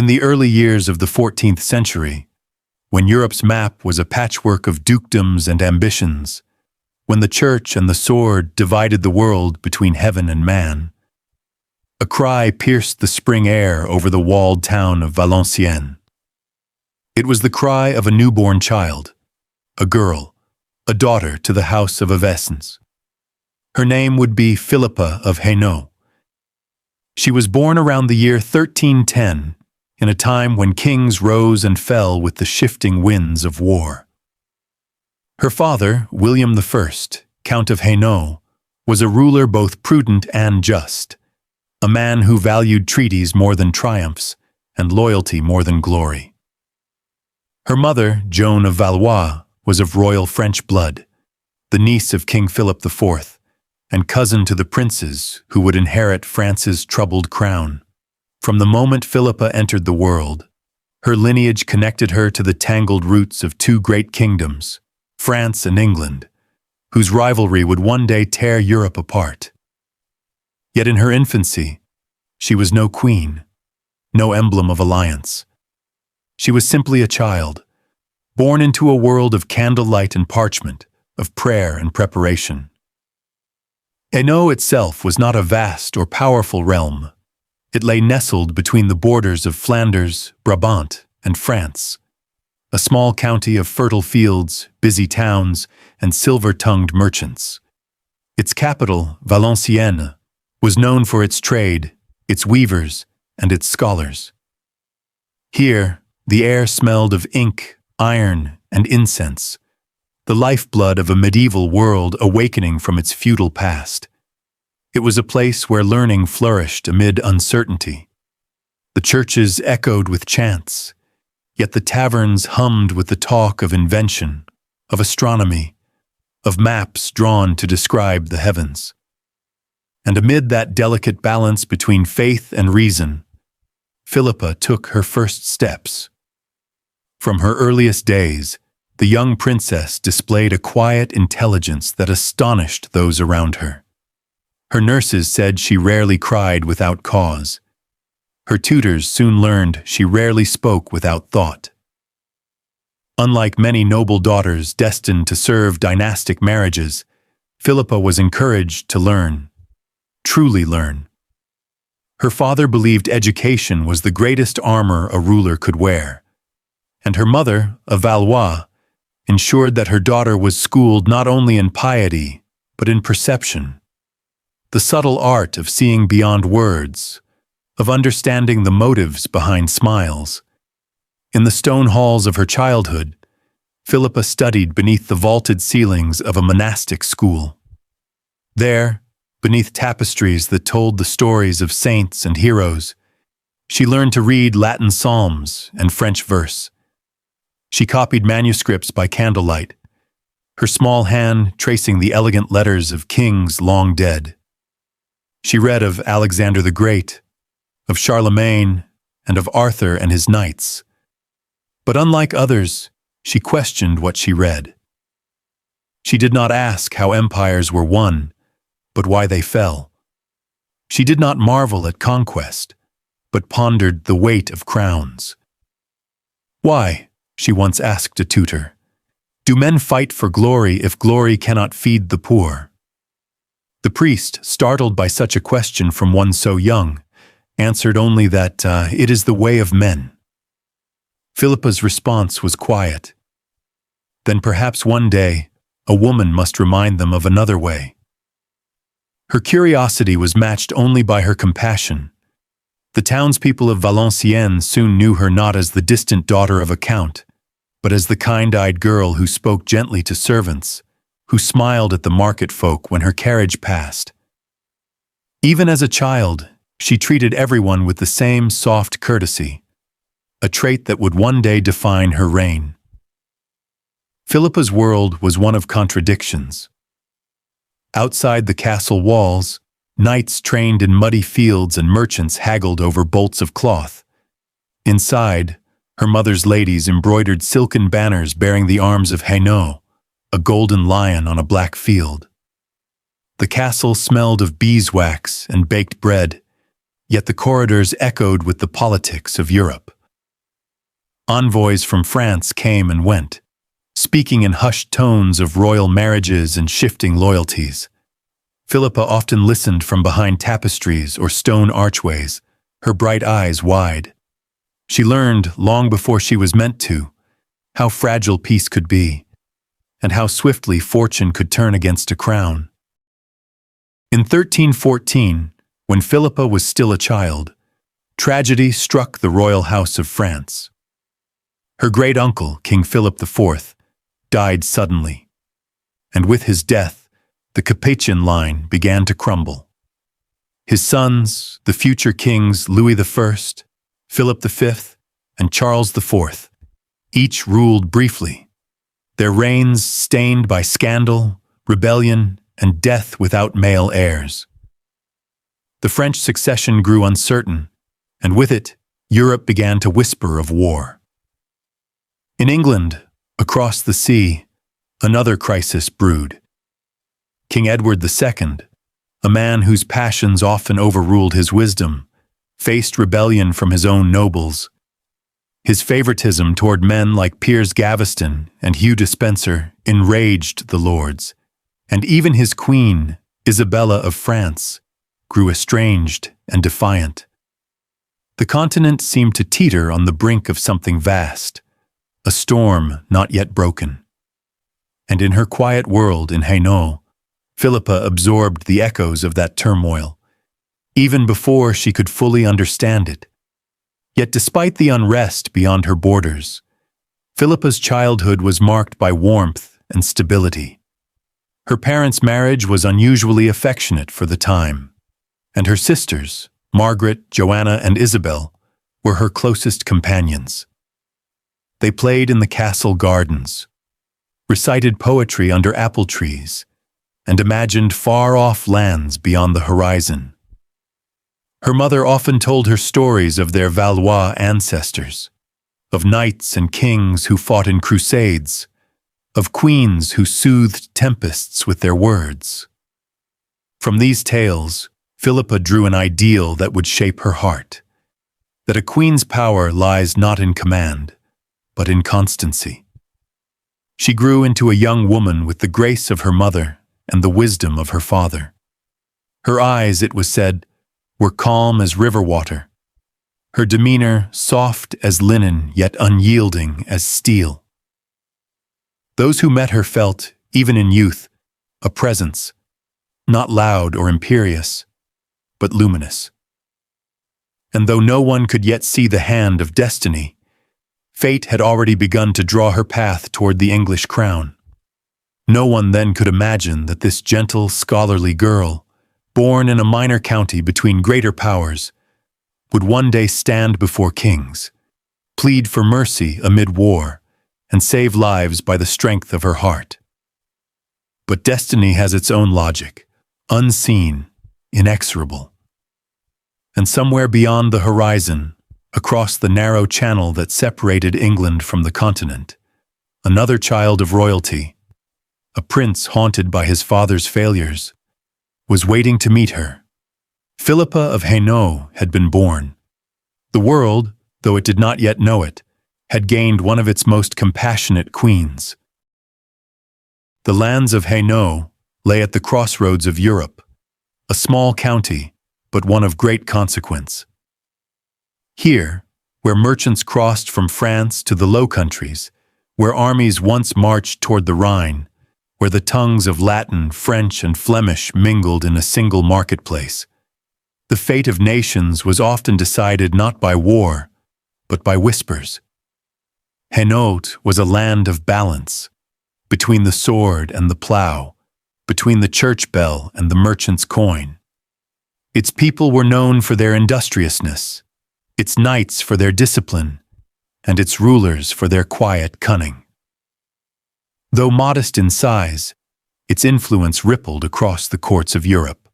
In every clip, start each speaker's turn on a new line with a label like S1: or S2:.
S1: In the early years of the 14th century, when Europe's map was a patchwork of dukedoms and ambitions, when the church and the sword divided the world between heaven and man, a cry pierced the spring air over the walled town of Valenciennes. It was the cry of a newborn child, a girl, a daughter to the house of Avesnes. Her name would be Philippa of Hainault. She was born around the year 1310, in a time when kings rose and fell with the shifting winds of war. Her father, William I, Count of Hainault, was a ruler both prudent and just, a man who valued treaties more than triumphs and loyalty more than glory. Her mother, Joan of Valois, was of royal French blood, the niece of King Philip IV, and cousin to the princes who would inherit France's troubled crown. From the moment Philippa entered the world, her lineage connected her to the tangled roots of two great kingdoms, France and England, whose rivalry would one day tear Europe apart. Yet in her infancy, she was no queen, no emblem of alliance. She was simply a child, born into a world of candlelight and parchment, of prayer and preparation. Hainault itself was not a vast or powerful realm. It lay nestled between the borders of Flanders, Brabant, and France, a small county of fertile fields, busy towns, and silver-tongued merchants. Its capital, Valenciennes, was known for its trade, its weavers, and its scholars. Here, the air smelled of ink, iron, and incense, the lifeblood of a medieval world awakening from its feudal past. It was a place where learning flourished amid uncertainty. The churches echoed with chants, yet the taverns hummed with the talk of invention, of astronomy, of maps drawn to describe the heavens. And amid that delicate balance between faith and reason, Philippa took her first steps. From her earliest days, the young princess displayed a quiet intelligence that astonished those around her. Her nurses said she rarely cried without cause. Her tutors soon learned she rarely spoke without thought. Unlike many noble daughters destined to serve dynastic marriages, Philippa was encouraged to learn, truly learn. Her father believed education was the greatest armor a ruler could wear, and her mother, of Valois, ensured that her daughter was schooled not only in piety, but in perception, the subtle art of seeing beyond words, of understanding the motives behind smiles. In the stone halls of her childhood, Philippa studied beneath the vaulted ceilings of a monastic school. There, beneath tapestries that told the stories of saints and heroes, she learned to read Latin psalms and French verse. She copied manuscripts by candlelight, her small hand tracing the elegant letters of kings long dead. She read of Alexander the Great, of Charlemagne, and of Arthur and his knights. But unlike others, she questioned what she read. She did not ask how empires were won, but why they fell. She did not marvel at conquest, but pondered the weight of crowns. Why, she once asked a tutor, do men fight for glory if glory cannot feed the poor? The priest, startled by such a question from one so young, answered only that it is the way of men. Philippa's response was quiet. Then perhaps one day, a woman must remind them of another way. Her curiosity was matched only by her compassion. The townspeople of Valenciennes soon knew her not as the distant daughter of a count, but as the kind-eyed girl who spoke gently to servants, who smiled at the market folk when her carriage passed. Even as a child, she treated everyone with the same soft courtesy, a trait that would one day define her reign. Philippa's world was one of contradictions. Outside the castle walls, knights trained in muddy fields and merchants haggled over bolts of cloth. Inside, her mother's ladies embroidered silken banners bearing the arms of Hainault, a golden lion on a black field. The castle smelled of beeswax and baked bread, yet the corridors echoed with the politics of Europe. Envoys from France came and went, speaking in hushed tones of royal marriages and shifting loyalties. Philippa often listened from behind tapestries or stone archways, her bright eyes wide. She learned, long before she was meant to, how fragile peace could be, and how swiftly fortune could turn against a crown. In 1314, when Philippa was still a child, tragedy struck the royal house of France. Her great-uncle, King Philip IV, died suddenly, and with his death, the Capetian line began to crumble. His sons, the future kings Louis I, Philip V, and Charles IV, each ruled briefly, their reigns stained by scandal, rebellion, and death without male heirs. The French succession grew uncertain, and with it, Europe began to whisper of war. In England, across the sea, another crisis brewed. King Edward II, a man whose passions often overruled his wisdom, faced rebellion from his own nobles. His favoritism toward men like Piers Gaveston and Hugh Despencer enraged the lords, and even his queen, Isabella of France, grew estranged and defiant. The continent seemed to teeter on the brink of something vast, a storm not yet broken. And in her quiet world in Hainault, Philippa absorbed the echoes of that turmoil, even before she could fully understand it. Yet despite the unrest beyond her borders, Philippa's childhood was marked by warmth and stability. Her parents' marriage was unusually affectionate for the time, and her sisters, Margaret, Joanna, and Isabel, were her closest companions. They played in the castle gardens, recited poetry under apple trees, and imagined far-off lands beyond the horizon. Her mother often told her stories of their Valois ancestors, of knights and kings who fought in crusades, of queens who soothed tempests with their words. From these tales, Philippa drew an ideal that would shape her heart, that a queen's power lies not in command, but in constancy. She grew into a young woman with the grace of her mother and the wisdom of her father. Her eyes, it was said, were calm as river water, her demeanor soft as linen yet unyielding as steel. Those who met her felt, even in youth, a presence, not loud or imperious, but luminous. And though no one could yet see the hand of destiny, fate had already begun to draw her path toward the English crown. No one then could imagine that this gentle, scholarly girl, born in a minor county between greater powers, would one day stand before kings, plead for mercy amid war, and save lives by the strength of her heart. But destiny has its own logic, unseen, inexorable. And somewhere beyond the horizon, across the narrow channel that separated England from the continent, another child of royalty, a prince haunted by his father's failures, was waiting to meet her. Philippa of Hainault had been born. The world, though it did not yet know it, had gained one of its most compassionate queens. The lands of Hainault lay at the crossroads of Europe, a small county, but one of great consequence. Here, where merchants crossed from France to the Low Countries, where armies once marched toward the Rhine, where the tongues of Latin, French, and Flemish mingled in a single marketplace, the fate of nations was often decided not by war, but by whispers. Hainault was a land of balance, between the sword and the plow, between the church bell and the merchant's coin. Its people were known for their industriousness, its knights for their discipline, and its rulers for their quiet cunning. Though modest in size, its influence rippled across the courts of Europe.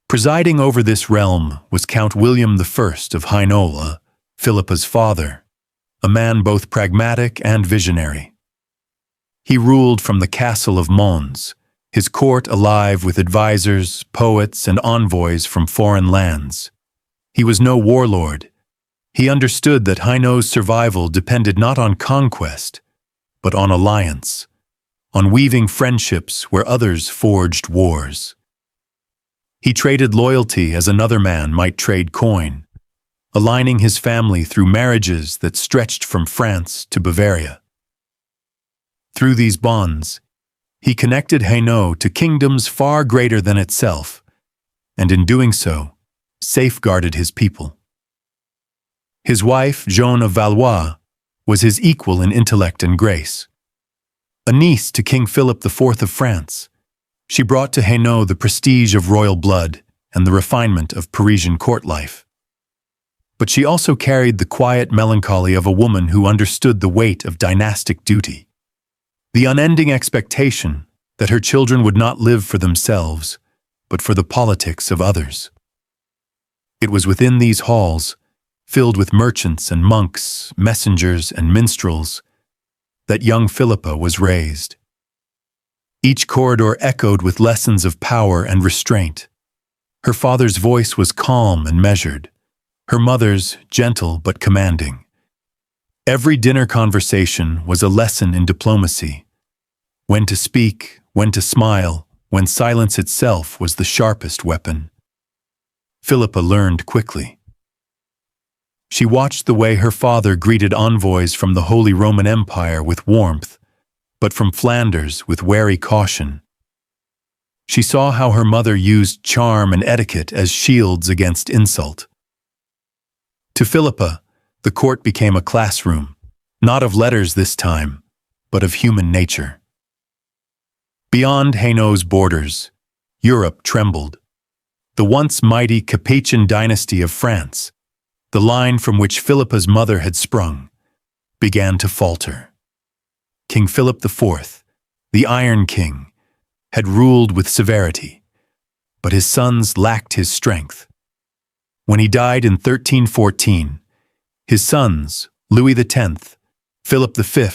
S1: Presiding over this realm was Count William I of Hainault, Philippa's father, a man both pragmatic and visionary. He ruled from the castle of Mons, his court alive with advisors, poets, and envoys from foreign lands. He was no warlord, He understood that Hainault's survival depended not on conquest, but on alliance, on weaving friendships where others forged wars. He traded loyalty as another man might trade coin, aligning his family through marriages that stretched from France to Bavaria. Through these bonds, he connected Hainault to kingdoms far greater than itself, and in doing so, safeguarded his people. His wife, Joan of Valois, was his equal in intellect and grace. A niece to King Philip IV of France, she brought to Hainault the prestige of royal blood and the refinement of Parisian court life. But she also carried the quiet melancholy of a woman who understood the weight of dynastic duty, the unending expectation that her children would not live for themselves, but for the politics of others. It was within these halls, filled with merchants and monks, messengers and minstrels, that young Philippa was raised. Each corridor echoed with lessons of power and restraint. Her father's voice was calm and measured, her mother's gentle but commanding. Every dinner conversation was a lesson in diplomacy. When to speak, when to smile, when silence itself was the sharpest weapon. Philippa learned quickly. She watched the way her father greeted envoys from the Holy Roman Empire with warmth, but from Flanders with wary caution. She saw how her mother used charm and etiquette as shields against insult. To Philippa, the court became a classroom, not of letters this time, but of human nature. Beyond Hainault's borders, Europe trembled. The once mighty Capetian dynasty of France, the line from which Philippa's mother had sprung, began to falter. King Philip IV, the Iron King, had ruled with severity, but his sons lacked his strength. When he died in 1314, his sons, Louis X, Philip V,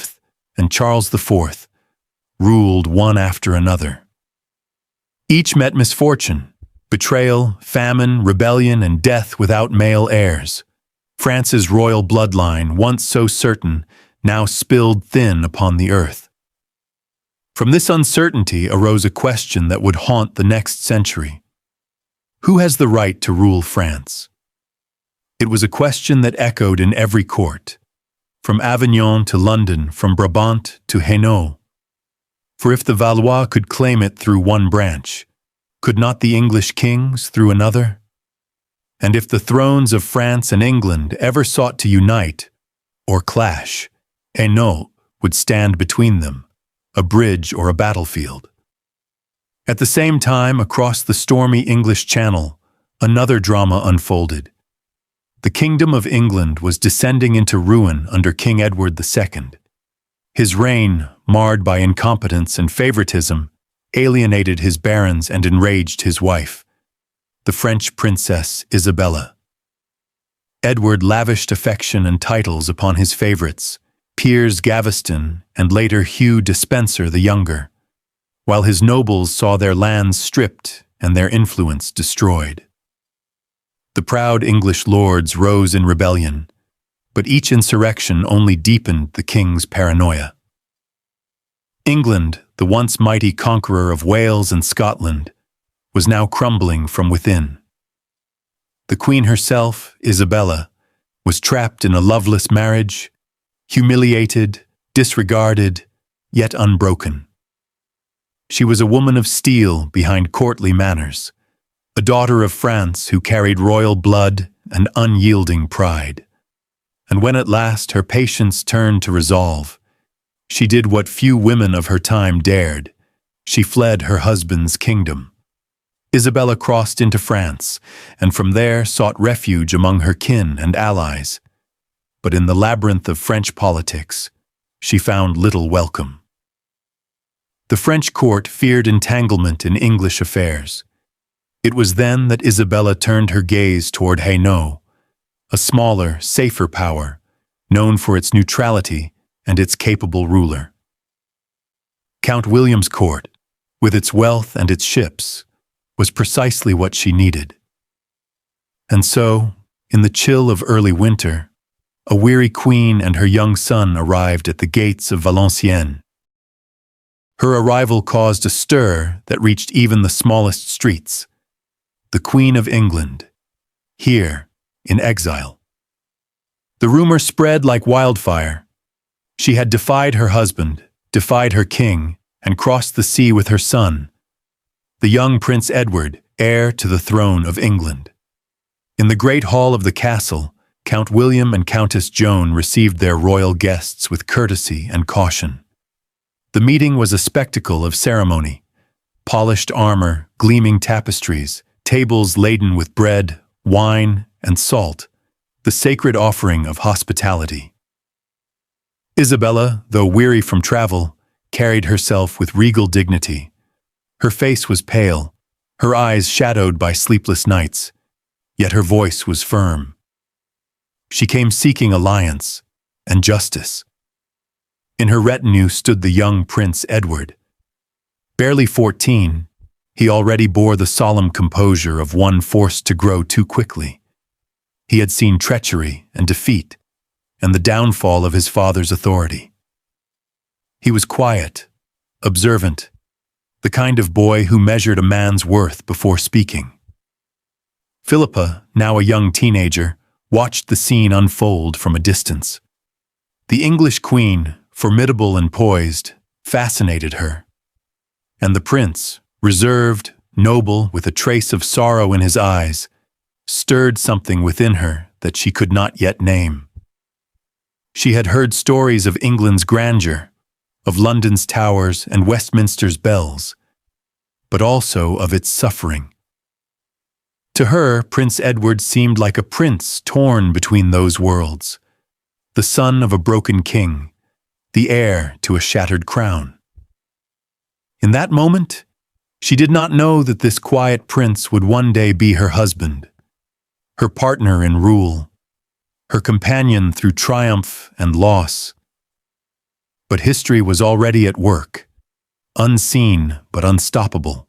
S1: and Charles IV, ruled one after another. Each met misfortune, betrayal, famine, rebellion, and death without male heirs. France's royal bloodline, once so certain, now spilled thin upon the earth. From this uncertainty arose a question that would haunt the next century. Who has the right to rule France? It was a question that echoed in every court, from Avignon to London, from Brabant to Hainault. For if the Valois could claim it through one branch, could not the English kings through another? And if the thrones of France and England ever sought to unite or clash, Hainault would stand between them, a bridge or a battlefield. At the same time, across the stormy English Channel, another drama unfolded. The Kingdom of England was descending into ruin under King Edward II. His reign, marred by incompetence and favoritism, alienated his barons and enraged his wife, the French Princess Isabella. Edward lavished affection and titles upon his favorites, Piers Gaveston and later Hugh Despenser the Younger, while his nobles saw their lands stripped and their influence destroyed. The proud English lords rose in rebellion, but each insurrection only deepened the king's paranoia. England, the once mighty conqueror of Wales and Scotland, was now crumbling from within. The queen herself, Isabella, was trapped in a loveless marriage, humiliated, disregarded, yet unbroken. She was a woman of steel behind courtly manners, a daughter of France who carried royal blood and unyielding pride. And when at last her patience turned to resolve, she did what few women of her time dared. She fled her husband's kingdom. Isabella crossed into France, and from there sought refuge among her kin and allies. But in the labyrinth of French politics, she found little welcome. The French court feared entanglement in English affairs. It was then that Isabella turned her gaze toward Hainault, a smaller, safer power, known for its neutrality and its capable ruler. Count William's court, with its wealth and its ships, was precisely what she needed. And so, in the chill of early winter, a weary queen and her young son arrived at the gates of Valenciennes. Her arrival caused a stir that reached even the smallest streets. The Queen of England, here, in exile. The rumor spread like wildfire. She had defied her husband, defied her king, and crossed the sea with her son, the young Prince Edward, heir to the throne of England. In the great hall of the castle, Count William and Countess Joan received their royal guests with courtesy and caution. The meeting was a spectacle of ceremony. Polished armor, gleaming tapestries, tables laden with bread, wine, and salt, the sacred offering of hospitality. Isabella, though weary from travel, carried herself with regal dignity. Her face was pale, her eyes shadowed by sleepless nights, yet her voice was firm. She came seeking alliance and justice. In her retinue stood the young Prince Edward. Barely 14, he already bore the solemn composure of one forced to grow too quickly. He had seen treachery and defeat, and the downfall of his father's authority. He was quiet, observant, the kind of boy who measured a man's worth before speaking. Philippa, now a young teenager, watched the scene unfold from a distance. The English queen, formidable and poised, fascinated her. And the prince, reserved, noble, with a trace of sorrow in his eyes, stirred something within her that she could not yet name. She had heard stories of England's grandeur, of London's towers and Westminster's bells, but also of its suffering. To her, Prince Edward seemed like a prince torn between those worlds, the son of a broken king, the heir to a shattered crown. In that moment, she did not know that this quiet prince would one day be her husband, her partner in rule, her companion through triumph and loss. But history was already at work, unseen but unstoppable.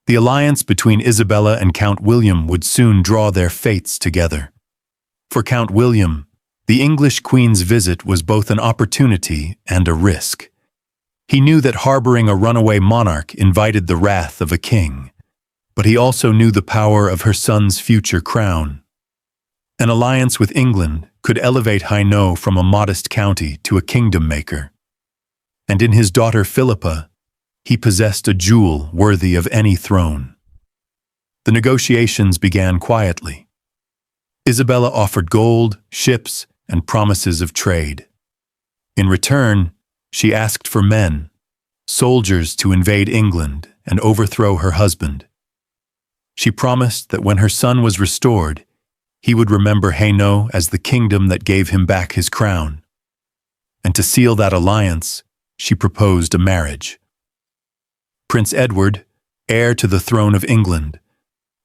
S1: The alliance between Isabella and Count William would soon draw their fates together. For Count William, the English queen's visit was both an opportunity and a risk. He knew that harboring a runaway monarch invited the wrath of a king, but he also knew the power of her son's future crown. An alliance with England could elevate Hainault from a modest county to a kingdom maker. And in his daughter Philippa, he possessed a jewel worthy of any throne. The negotiations began quietly. Isabella offered gold, ships, and promises of trade. In return, she asked for men, soldiers to invade England and overthrow her husband. She promised that when her son was restored, he would remember Hainault as the kingdom that gave him back his crown. And to seal that alliance, she proposed a marriage. Prince Edward, heir to the throne of England,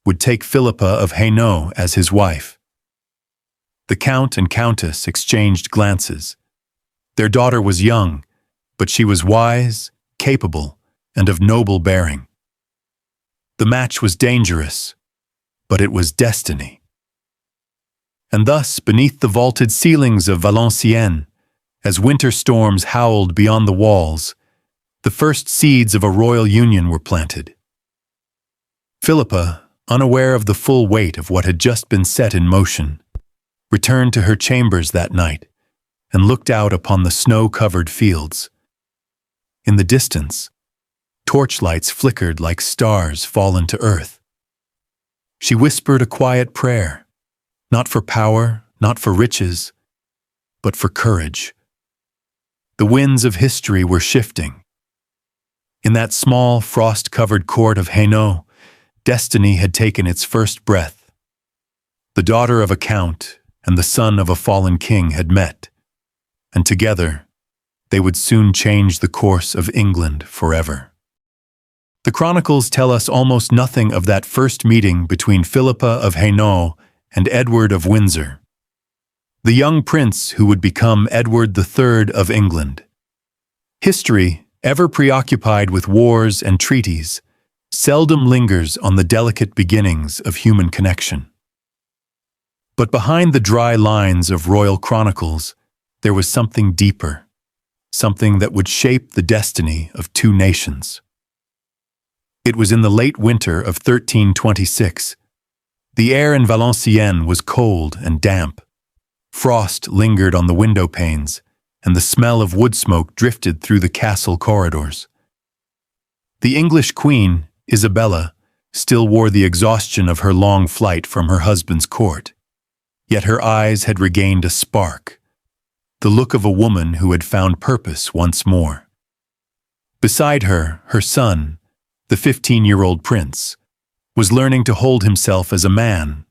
S1: would take Philippa of Hainault as his wife. The Count and Countess exchanged glances. Their daughter was young, but she was wise, capable, and of noble bearing. The match was dangerous, but it was destiny. And thus, beneath the vaulted ceilings of Valenciennes, as winter storms howled beyond the walls, the first seeds of a royal union were planted. Philippa, unaware of the full weight of what had just been set in motion, returned to her chambers that night and looked out upon the snow-covered fields. In the distance, torchlights flickered like stars fallen to earth. She whispered a quiet prayer, not for power, not for riches, but for courage. The winds of history were shifting. In that small, frost-covered court of Hainault, destiny had taken its first breath. The daughter of a count and the son of a fallen king had met, and together they would soon change the course of England forever. The chronicles tell us almost nothing of that first meeting between Philippa of Hainault and Edward of Windsor, the young prince who would become Edward III of England. History, ever preoccupied with wars and treaties, seldom lingers on the delicate beginnings of human connection. But behind the dry lines of royal chronicles, there was something deeper, something that would shape the destiny of two nations. It was in the late winter of 1326. The air in Valenciennes was cold and damp. Frost lingered on the window panes, and the smell of wood smoke drifted through the castle corridors. The English queen, Isabella, still wore the exhaustion of her long flight from her husband's court. Yet her eyes had regained a spark, the look of a woman who had found purpose once more. Beside her, her son, the 15-year-old prince, was learning to hold himself as a man,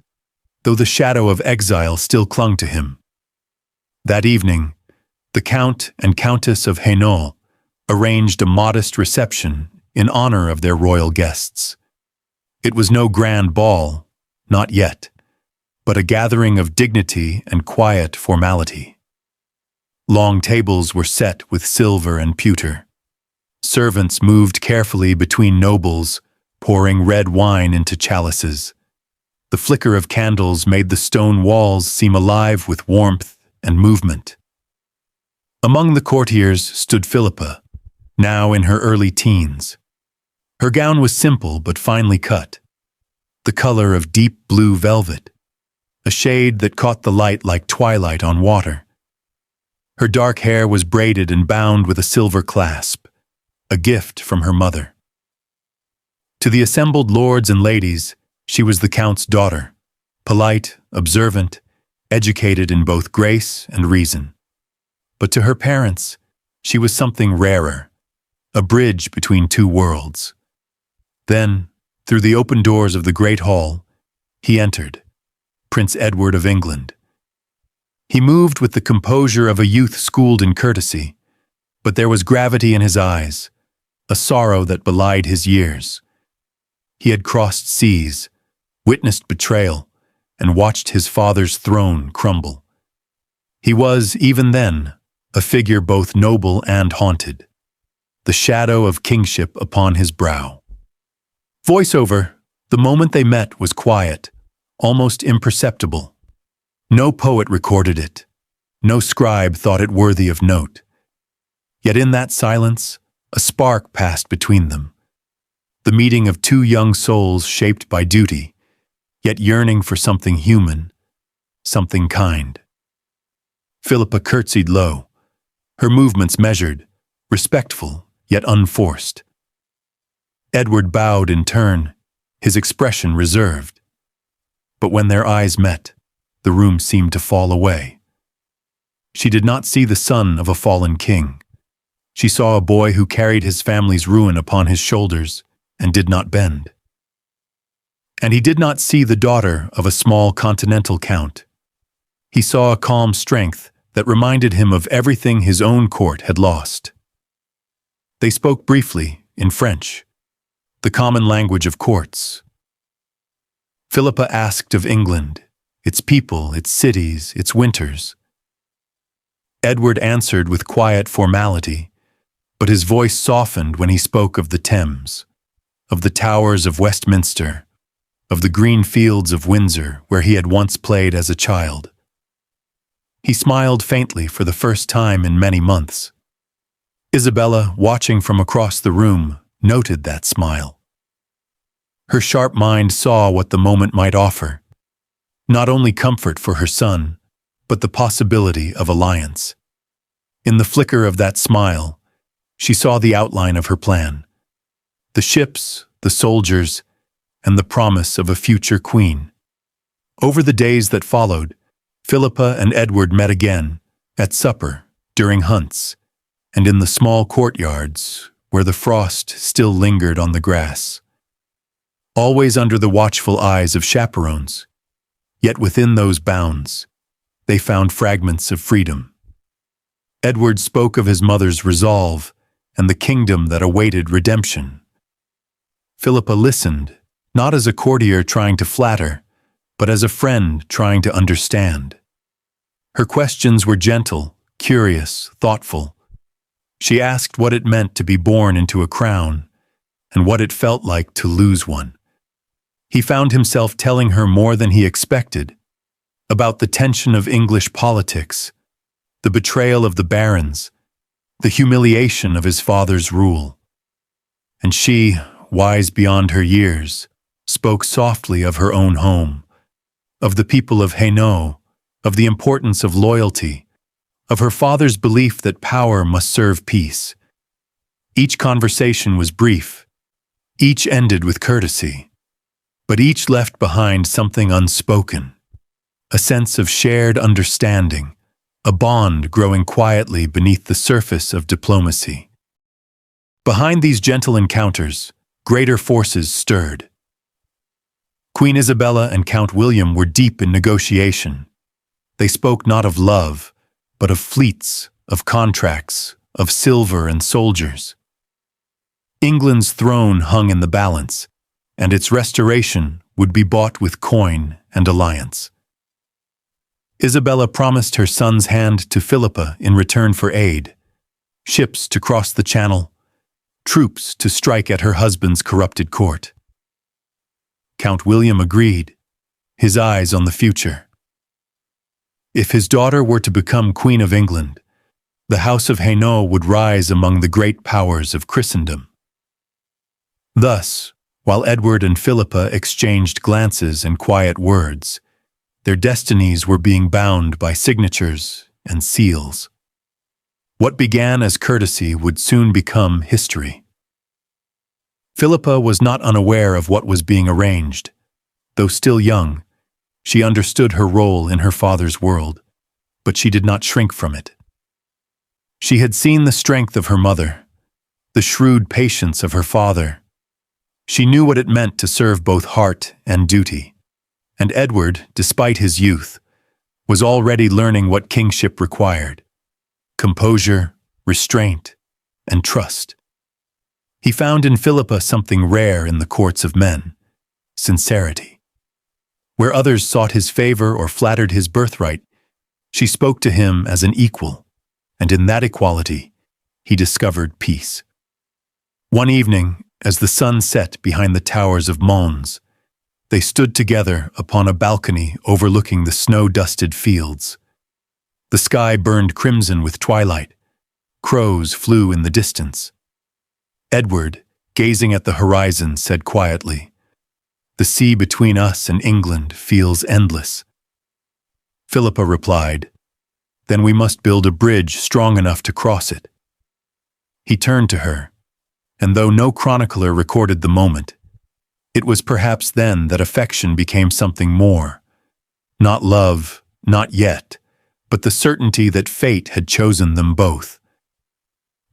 S1: though the shadow of exile still clung to him. That evening, the Count and Countess of Hainault arranged a modest reception in honor of their royal guests. It was no grand ball, not yet, but a gathering of dignity and quiet formality. Long tables were set with silver and pewter. Servants moved carefully between nobles, pouring red wine into chalices. The flicker of candles made the stone walls seem alive with warmth and movement. Among the courtiers stood Philippa, now in her early teens. Her gown was simple but finely cut, the color of deep blue velvet, a shade that caught the light like twilight on water. Her dark hair was braided and bound with a silver clasp, a gift from her mother. To the assembled lords and ladies, she was the Count's daughter, polite, observant, educated in both grace and reason. But to her parents, she was something rarer, a bridge between two worlds. Then, through the open doors of the great hall, he entered, Prince Edward of England. He moved with the composure of a youth schooled in courtesy, but there was gravity in his eyes, a sorrow that belied his years. He had crossed seas, witnessed betrayal, and watched his father's throne crumble. He was, even then, a figure both noble and haunted, the shadow of kingship upon his brow. Voiceover, the moment they met was quiet, almost imperceptible. No poet recorded it. No scribe thought it worthy of note. Yet in that silence, a spark passed between them. The meeting of two young souls shaped by duty, yet yearning for something human, something kind. Philippa curtsied low, her movements measured, respectful, yet unforced. Edward bowed in turn, his expression reserved. But when their eyes met, the room seemed to fall away. She did not see the son of a fallen king. She saw a boy who carried his family's ruin upon his shoulders and did not bend. And he did not see the daughter of a small continental count. He saw a calm strength that reminded him of everything his own court had lost. They spoke briefly in French, the common language of courts. Philippa asked of England, its people, its cities, its winters. Edward answered with quiet formality, but his voice softened when he spoke of the Thames, of the towers of Westminster, of the green fields of Windsor where he had once played as a child. He smiled faintly for the first time in many months. Isabella, watching from across the room, noted that smile. Her sharp mind saw what the moment might offer, not only comfort for her son, but the possibility of alliance. In the flicker of that smile, she saw the outline of her plan, the ships, the soldiers, and the promise of a future queen. Over the days that followed, Philippa and Edward met again, at supper, during hunts, and in the small courtyards where the frost still lingered on the grass. Always under the watchful eyes of chaperones, yet within those bounds, they found fragments of freedom. Edward spoke of his mother's resolve and the kingdom that awaited redemption. Philippa listened, not as a courtier trying to flatter, but as a friend trying to understand. Her questions were gentle, curious, thoughtful. She asked what it meant to be born into a crown, and what it felt like to lose one. He found himself telling her more than he expected, about the tension of English politics, the betrayal of the barons, the humiliation of his father's rule. And she, wise beyond her years, spoke softly of her own home, of the people of Hainault, of the importance of loyalty, of her father's belief that power must serve peace. Each conversation was brief, each ended with courtesy, but each left behind something unspoken, a sense of shared understanding, a bond growing quietly beneath the surface of diplomacy. Behind these gentle encounters, greater forces stirred. Queen Isabella and Count William were deep in negotiation. They spoke not of love, but of fleets, of contracts, of silver and soldiers. England's throne hung in the balance, and its restoration would be bought with coin and alliance. Isabella promised her son's hand to Philippa in return for aid, ships to cross the Channel, troops to strike at her husband's corrupted court. Count William agreed, his eyes on the future. If his daughter were to become Queen of England, the House of Hainault would rise among the great powers of Christendom. Thus, while Edward and Philippa exchanged glances and quiet words, their destinies were being bound by signatures and seals. What began as courtesy would soon become history. Philippa was not unaware of what was being arranged. Though still young, she understood her role in her father's world, but she did not shrink from it. She had seen the strength of her mother, the shrewd patience of her father. She knew what it meant to serve both heart and duty, and Edward, despite his youth, was already learning what kingship required: composure, restraint, and trust. He found in Philippa something rare in the courts of men: sincerity. Where others sought his favor or flattered his birthright, she spoke to him as an equal, and in that equality, he discovered peace. One evening, as the sun set behind the towers of Mons, they stood together upon a balcony overlooking the snow-dusted fields. The sky burned crimson with twilight. Crows flew in the distance. Edward, gazing at the horizon, said quietly, "The sea between us and England feels endless." Philippa replied, "Then we must build a bridge strong enough to cross it." He turned to her, and though no chronicler recorded the moment, it was perhaps then that affection became something more. Not love, not yet, but the certainty that fate had chosen them both.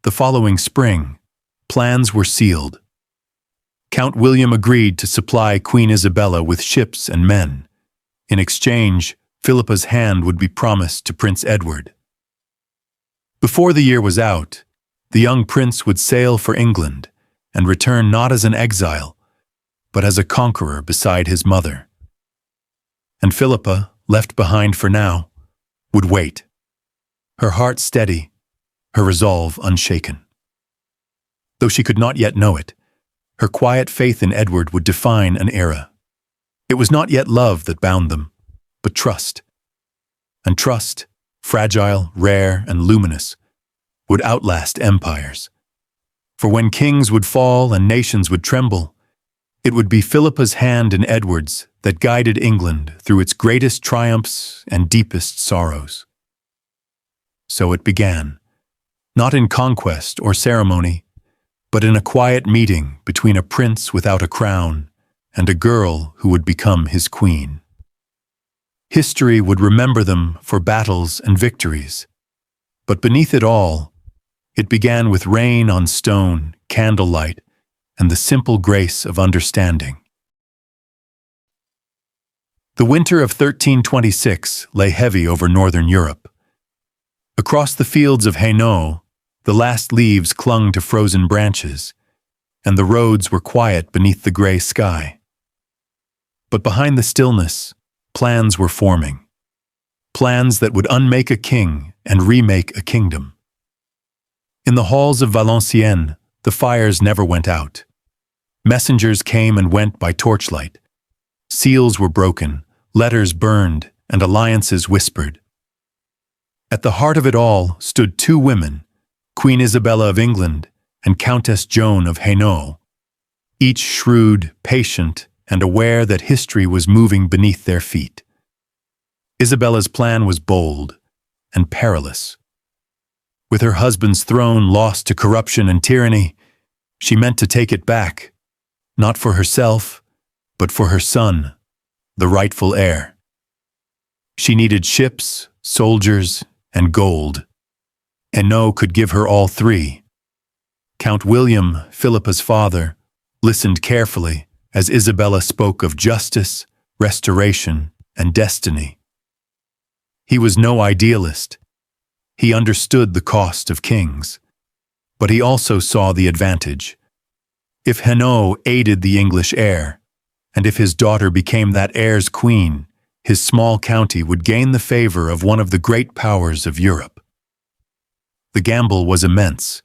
S1: The following spring, plans were sealed. Count William agreed to supply Queen Isabella with ships and men. In exchange, Philippa's hand would be promised to Prince Edward. Before the year was out, the young prince would sail for England and return not as an exile, but as a conqueror beside his mother. And Philippa, left behind for now, would wait, her heart steady, her resolve unshaken. Though she could not yet know it, her quiet faith in Edward would define an era. It was not yet love that bound them, but trust. And trust, fragile, rare, and luminous, would outlast empires. For when kings would fall and nations would tremble, it would be Philippa's hand in Edward's that guided England through its greatest triumphs and deepest sorrows. So it began, not in conquest or ceremony, but in a quiet meeting between a prince without a crown and a girl who would become his queen. History would remember them for battles and victories, but beneath it all, it began with rain on stone, candlelight, and the simple grace of understanding. The winter of 1326 lay heavy over northern Europe. Across the fields of Hainault, the last leaves clung to frozen branches, and the roads were quiet beneath the gray sky. But behind the stillness, plans were forming. Plans that would unmake a king and remake a kingdom. In the halls of Valenciennes, the fires never went out. Messengers came and went by torchlight. Seals were broken, letters burned, and alliances whispered. At the heart of it all stood two women, Queen Isabella of England and Countess Joan of Hainault, each shrewd, patient, and aware that history was moving beneath their feet. Isabella's plan was bold and perilous. With her husband's throne lost to corruption and tyranny, she meant to take it back, not for herself, but for her son, the rightful heir. She needed ships, soldiers, and gold. Hainault could give her all three. Count William, Philippa's father, listened carefully as Isabella spoke of justice, restoration, and destiny. He was no idealist. He understood the cost of kings, but he also saw the advantage. If Hainault aided the English heir, and if his daughter became that heir's queen, his small county would gain the favor of one of the great powers of Europe. The gamble was immense,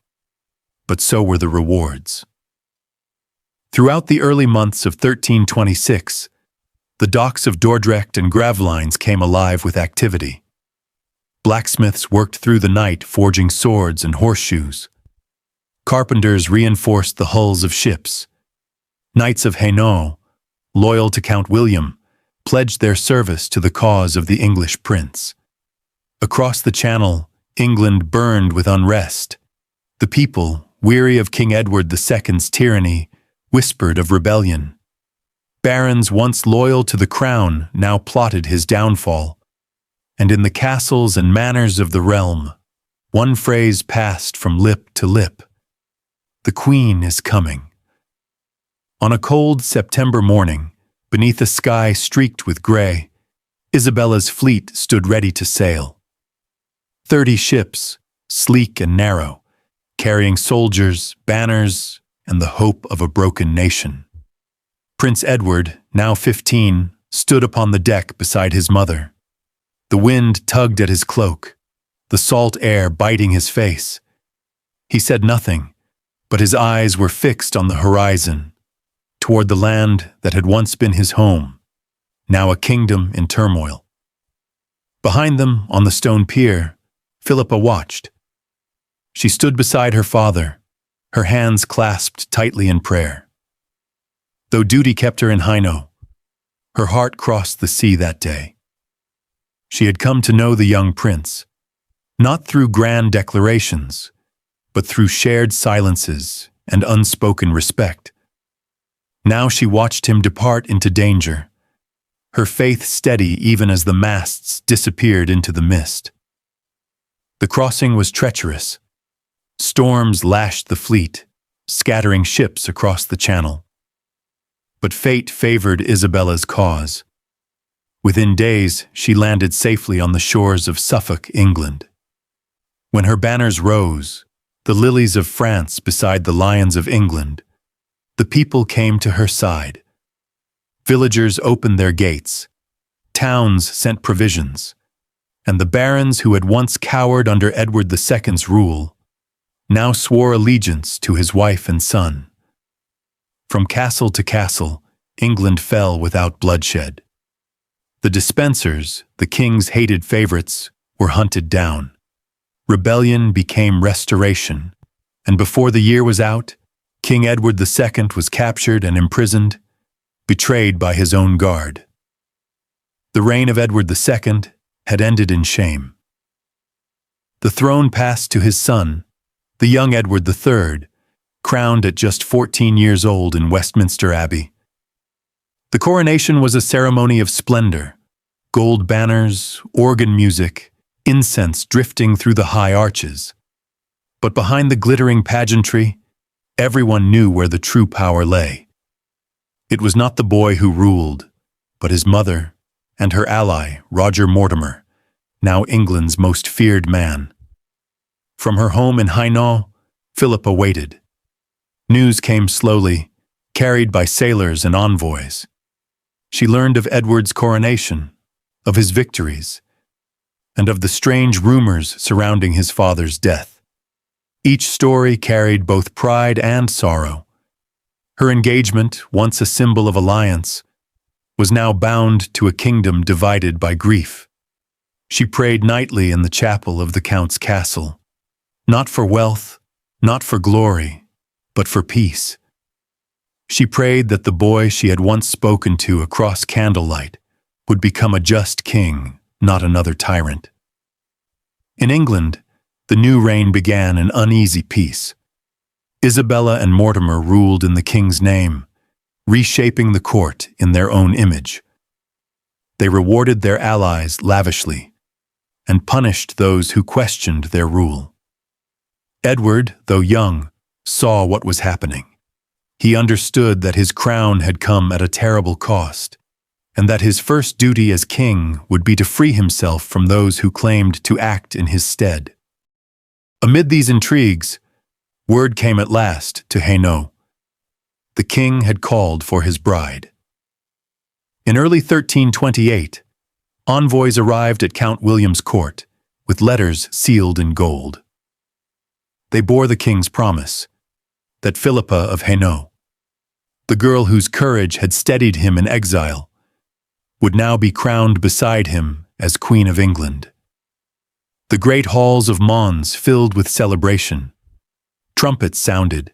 S1: but so were the rewards. Throughout the early months of 1326, the docks of Dordrecht and Gravelines came alive with activity. Blacksmiths worked through the night forging swords and horseshoes. Carpenters reinforced the hulls of ships. Knights of Hainault, loyal to Count William, pledged their service to the cause of the English prince. Across the Channel, England burned with unrest. The people, weary of King Edward II's tyranny, whispered of rebellion. Barons once loyal to the crown now plotted his downfall. And in the castles and manors of the realm, one phrase passed from lip to lip: "The Queen is coming." On a cold September morning, beneath a sky streaked with gray, Isabella's fleet stood ready to sail. 30 ships, sleek and narrow, carrying soldiers, banners, and the hope of a broken nation. Prince Edward, now 15, stood upon the deck beside his mother. The wind tugged at his cloak, the salt air biting his face. He said nothing, but his eyes were fixed on the horizon, toward the land that had once been his home, now a kingdom in turmoil. Behind them, on the stone pier, Philippa watched. She stood beside her father, her hands clasped tightly in prayer. Though duty kept her in Hainault, her heart crossed the sea that day. She had come to know the young prince, not through grand declarations, but through shared silences and unspoken respect. Now she watched him depart into danger, her faith steady even as the masts disappeared into the mist. The crossing was treacherous. Storms lashed the fleet, scattering ships across the Channel. But fate favored Isabella's cause. Within days, she landed safely on the shores of Suffolk, England. When her banners rose, the lilies of France beside the lions of England, the people came to her side. Villagers opened their gates, towns sent provisions, and the barons who had once cowered under Edward II's rule now swore allegiance to his wife and son. From castle to castle, England fell without bloodshed. The Despensers, the king's hated favorites, were hunted down. Rebellion became restoration, and before the year was out, King Edward II was captured and imprisoned, betrayed by his own guard. The reign of Edward II had ended in shame. The throne passed to his son, the young Edward III, crowned at just 14 years old in Westminster Abbey. The coronation was a ceremony of splendor, gold banners, organ music, incense drifting through the high arches. But behind the glittering pageantry, everyone knew where the true power lay. It was not the boy who ruled, but his mother and her ally, Roger Mortimer, now England's most feared man. From her home in Hainault, Philippa waited. News came slowly, carried by sailors and envoys. She learned of Edward's coronation, of his victories, and of the strange rumors surrounding his father's death. Each story carried both pride and sorrow. Her engagement, once a symbol of alliance, was now bound to a kingdom divided by grief. She prayed nightly in the chapel of the Count's castle, not for wealth, not for glory, but for peace. She prayed that the boy she had once spoken to across candlelight would become a just king, not another tyrant. In England, the new reign began an uneasy peace. Isabella and Mortimer ruled in the king's name, reshaping the court in their own image. They rewarded their allies lavishly and punished those who questioned their rule. Edward, though young, saw what was happening. He understood that his crown had come at a terrible cost, and that his first duty as king would be to free himself from those who claimed to act in his stead. Amid these intrigues, word came at last to Hainault. The king had called for his bride. In early 1328, envoys arrived at Count William's court with letters sealed in gold. They bore the king's promise that Philippa of Hainault, the girl whose courage had steadied him in exile, would now be crowned beside him as Queen of England. The great halls of Mons filled with celebration. Trumpets sounded,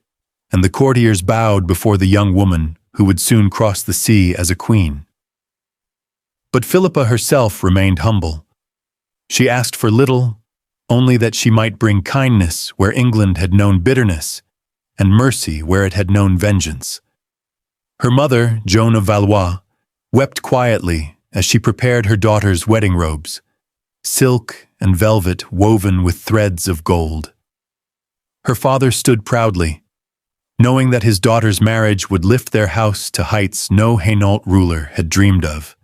S1: and the courtiers bowed before the young woman who would soon cross the sea as a queen. But Philippa herself remained humble. She asked for little, only that she might bring kindness where England had known bitterness, and mercy where it had known vengeance. Her mother, Joan of Valois, wept quietly as she prepared her daughter's wedding robes, silk and velvet woven with threads of gold. Her father stood proudly, knowing that his daughter's marriage would lift their house to heights no Hainault ruler had dreamed of.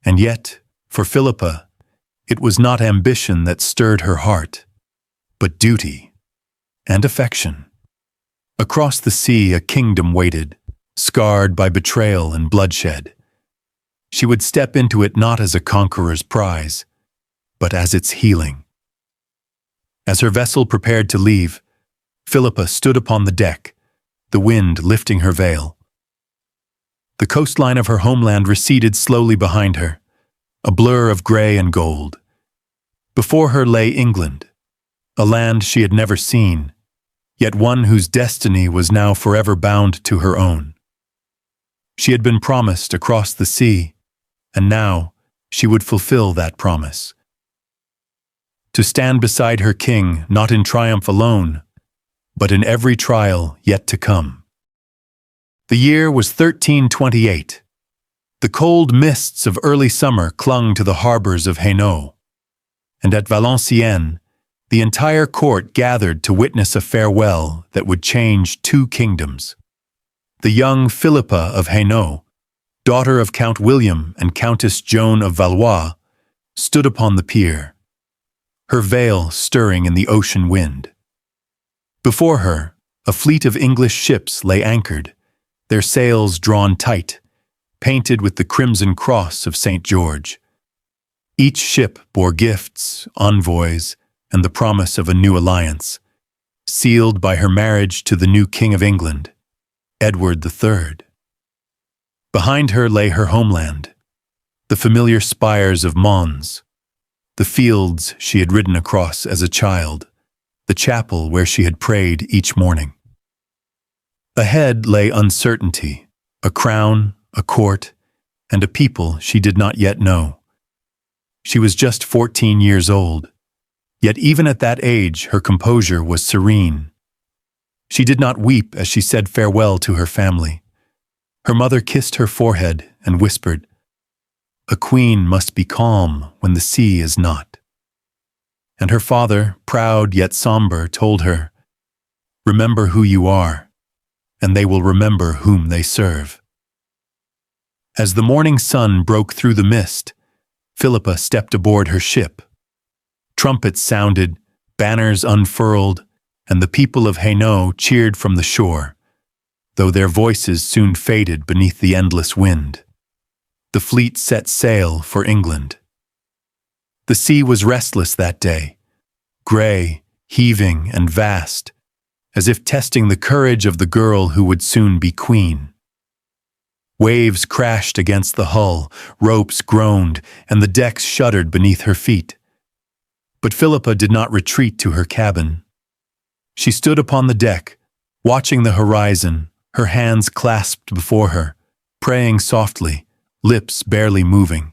S1: And yet, for Philippa, it was not ambition that stirred her heart, but duty and affection. Across the sea a kingdom waited, scarred by betrayal and bloodshed. She would step into it not as a conqueror's prize, but as its healing. As her vessel prepared to leave, Philippa stood upon the deck, the wind lifting her veil. The coastline of her homeland receded slowly behind her, a blur of gray and gold. Before her lay England, a land she had never seen, yet one whose destiny was now forever bound to her own. She had been promised across the sea, and now she would fulfill that promise. To stand beside her king, not in triumph alone, but in every trial yet to come. The year was 1328. The cold mists of early summer clung to the harbors of Hainault, and at Valenciennes, the entire court gathered to witness a farewell that would change two kingdoms. The young Philippa of Hainault, daughter of Count William and Countess Joan of Valois, stood upon the pier, her veil stirring in the ocean wind. Before her, a fleet of English ships lay anchored, their sails drawn tight, painted with the crimson cross of St. George. Each ship bore gifts, envoys, and the promise of a new alliance, sealed by her marriage to the new King of England, Edward III. Behind her lay her homeland, the familiar spires of Mons, the fields she had ridden across as a child, the chapel where she had prayed each morning. Ahead lay uncertainty, a crown, a court, and a people she did not yet know. She was just 14 years old, yet even at that age her composure was serene. She did not weep as she said farewell to her family. Her mother kissed her forehead and whispered, "A queen must be calm when the sea is not." And her father, proud yet somber, told her, "Remember who you are, and they will remember whom they serve." As the morning sun broke through the mist, Philippa stepped aboard her ship. Trumpets sounded, banners unfurled, and the people of Hainault cheered from the shore, though their voices soon faded beneath the endless wind. The fleet set sail for England. The sea was restless that day, gray, heaving, and vast, as if testing the courage of the girl who would soon be queen. Waves crashed against the hull, ropes groaned, and the decks shuddered beneath her feet. But Philippa did not retreat to her cabin. She stood upon the deck, watching the horizon, her hands clasped before her, praying softly, lips barely moving.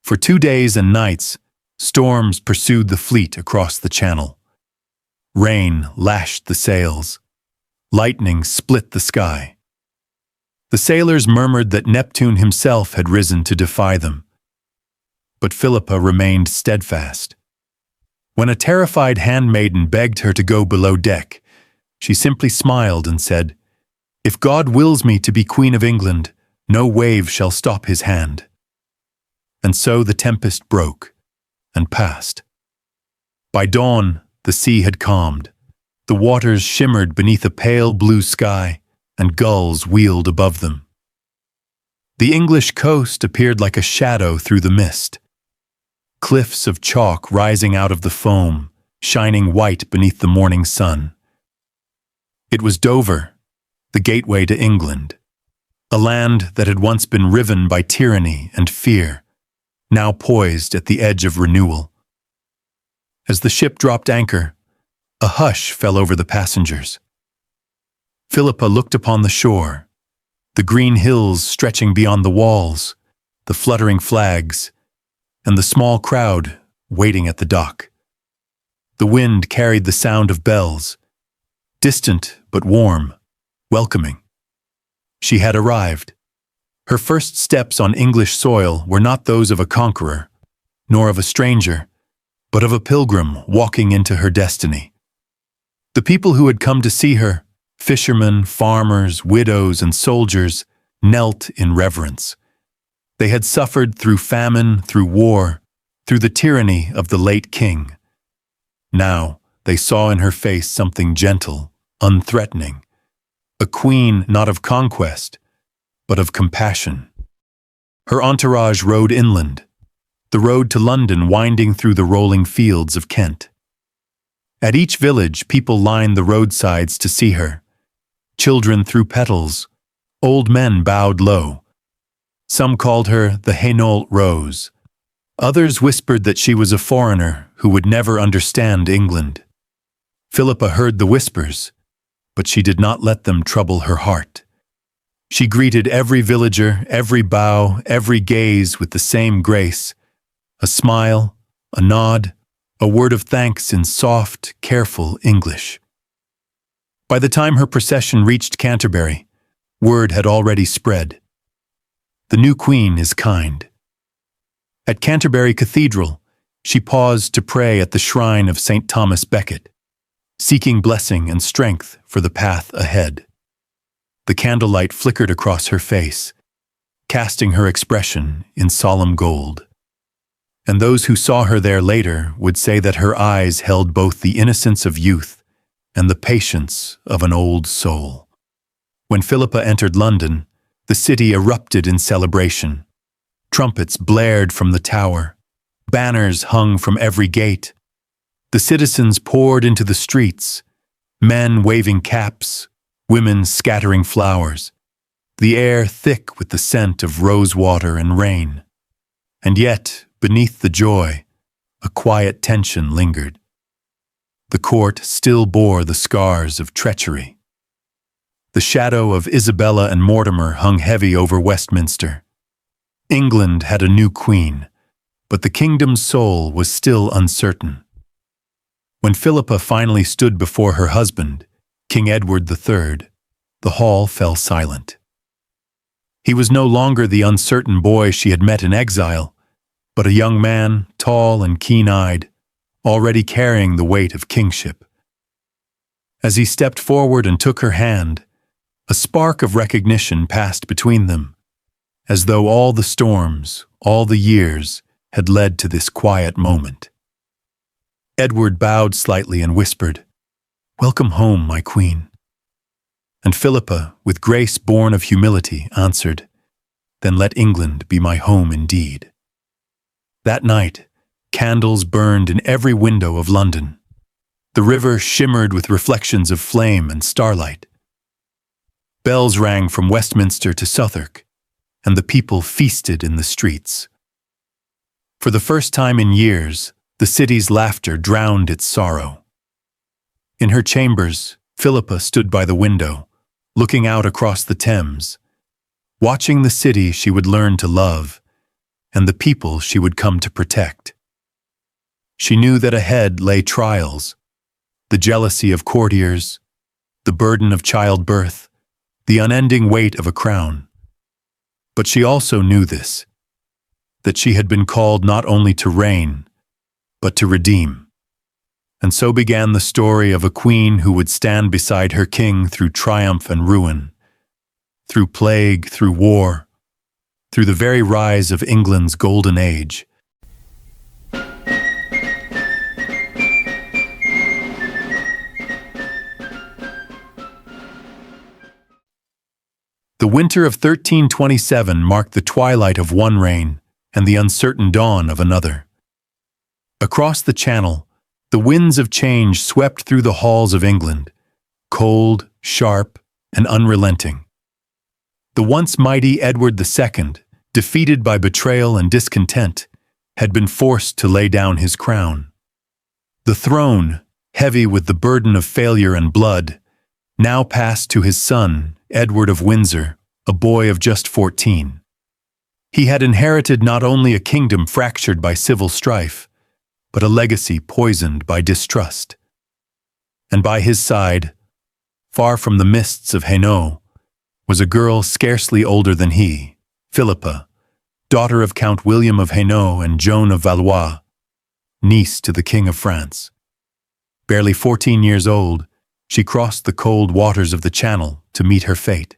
S1: For 2 days and nights, storms pursued the fleet across the channel. Rain lashed the sails. Lightning split the sky. The sailors murmured that Neptune himself had risen to defy them. But Philippa remained steadfast. When a terrified handmaiden begged her to go below deck, she simply smiled and said, "If God wills me to be Queen of England, no wave shall stop his hand." And so the tempest broke and passed. By dawn, the sea had calmed. The waters shimmered beneath a pale blue sky, and gulls wheeled above them. The English coast appeared like a shadow through the mist. Cliffs of chalk rising out of the foam, shining white beneath the morning sun. It was Dover, the gateway to England, a land that had once been riven by tyranny and fear, now poised at the edge of renewal. As the ship dropped anchor, a hush fell over the passengers. Philippa looked upon the shore, the green hills stretching beyond the walls, the fluttering flags, and the small crowd waiting at the dock. The wind carried the sound of bells, distant but warm, welcoming. She had arrived. Her first steps on English soil were not those of a conqueror, nor of a stranger, but of a pilgrim walking into her destiny. The people who had come to see her, fishermen, farmers, widows, and soldiers, knelt in reverence. They had suffered through famine, through war, through the tyranny of the late king. Now they saw in her face something gentle, unthreatening, a queen not of conquest, but of compassion. Her entourage rode inland, the road to London winding through the rolling fields of Kent. At each village, people lined the roadsides to see her. Children threw petals, old men bowed low. Some called her the Hainault Rose. Others whispered that she was a foreigner who would never understand England. Philippa heard the whispers, but she did not let them trouble her heart. She greeted every villager, every bow, every gaze with the same grace, a smile, a nod, a word of thanks in soft, careful English. By the time her procession reached Canterbury, word had already spread. The new queen is kind. At Canterbury Cathedral, she paused to pray at the shrine of St. Thomas Becket, seeking blessing and strength for the path ahead. The candlelight flickered across her face, casting her expression in solemn gold. And those who saw her there later would say that her eyes held both the innocence of youth and the patience of an old soul. When Philippa entered London, the city erupted in celebration. Trumpets blared from the tower. Banners hung from every gate. The citizens poured into the streets, men waving caps, women scattering flowers, the air thick with the scent of rosewater and rain. And yet, beneath the joy, a quiet tension lingered. The court still bore the scars of treachery. The shadow of Isabella and Mortimer hung heavy over Westminster. England had a new queen, but the kingdom's soul was still uncertain. When Philippa finally stood before her husband, King Edward III, the hall fell silent. He was no longer the uncertain boy she had met in exile, but a young man, tall and keen-eyed, already carrying the weight of kingship. As he stepped forward and took her hand, a spark of recognition passed between them, as though all the storms, all the years, had led to this quiet moment. Edward bowed slightly and whispered, "Welcome home, my queen." And Philippa, with grace born of humility, answered, "Then let England be my home indeed." That night, candles burned in every window of London. The river shimmered with reflections of flame and starlight. Bells rang from Westminster to Southwark, and the people feasted in the streets. For the first time in years, the city's laughter drowned its sorrow. In her chambers, Philippa stood by the window, looking out across the Thames, watching the city she would learn to love, and the people she would come to protect. She knew that ahead lay trials, the jealousy of courtiers, the burden of childbirth, the unending weight of a crown. But she also knew this, that she had been called not only to reign, but to redeem. And so began the story of a queen who would stand beside her king through triumph and ruin, through plague, through war, through the very rise of England's golden age. The winter of 1327 marked the twilight of one reign and the uncertain dawn of another. Across the Channel, the winds of change swept through the halls of England, cold, sharp, and unrelenting. The once mighty Edward II, defeated by betrayal and discontent, had been forced to lay down his crown. The throne, heavy with the burden of failure and blood, now passed to his son, Edward of Windsor, a boy of just 14. He had inherited not only a kingdom fractured by civil strife, but a legacy poisoned by distrust. And by his side, far from the mists of Hainault, was a girl scarcely older than he, Philippa, daughter of Count William of Hainault and Joan of Valois, niece to the King of France. Barely 14 years old, she crossed the cold waters of the Channel to meet her fate.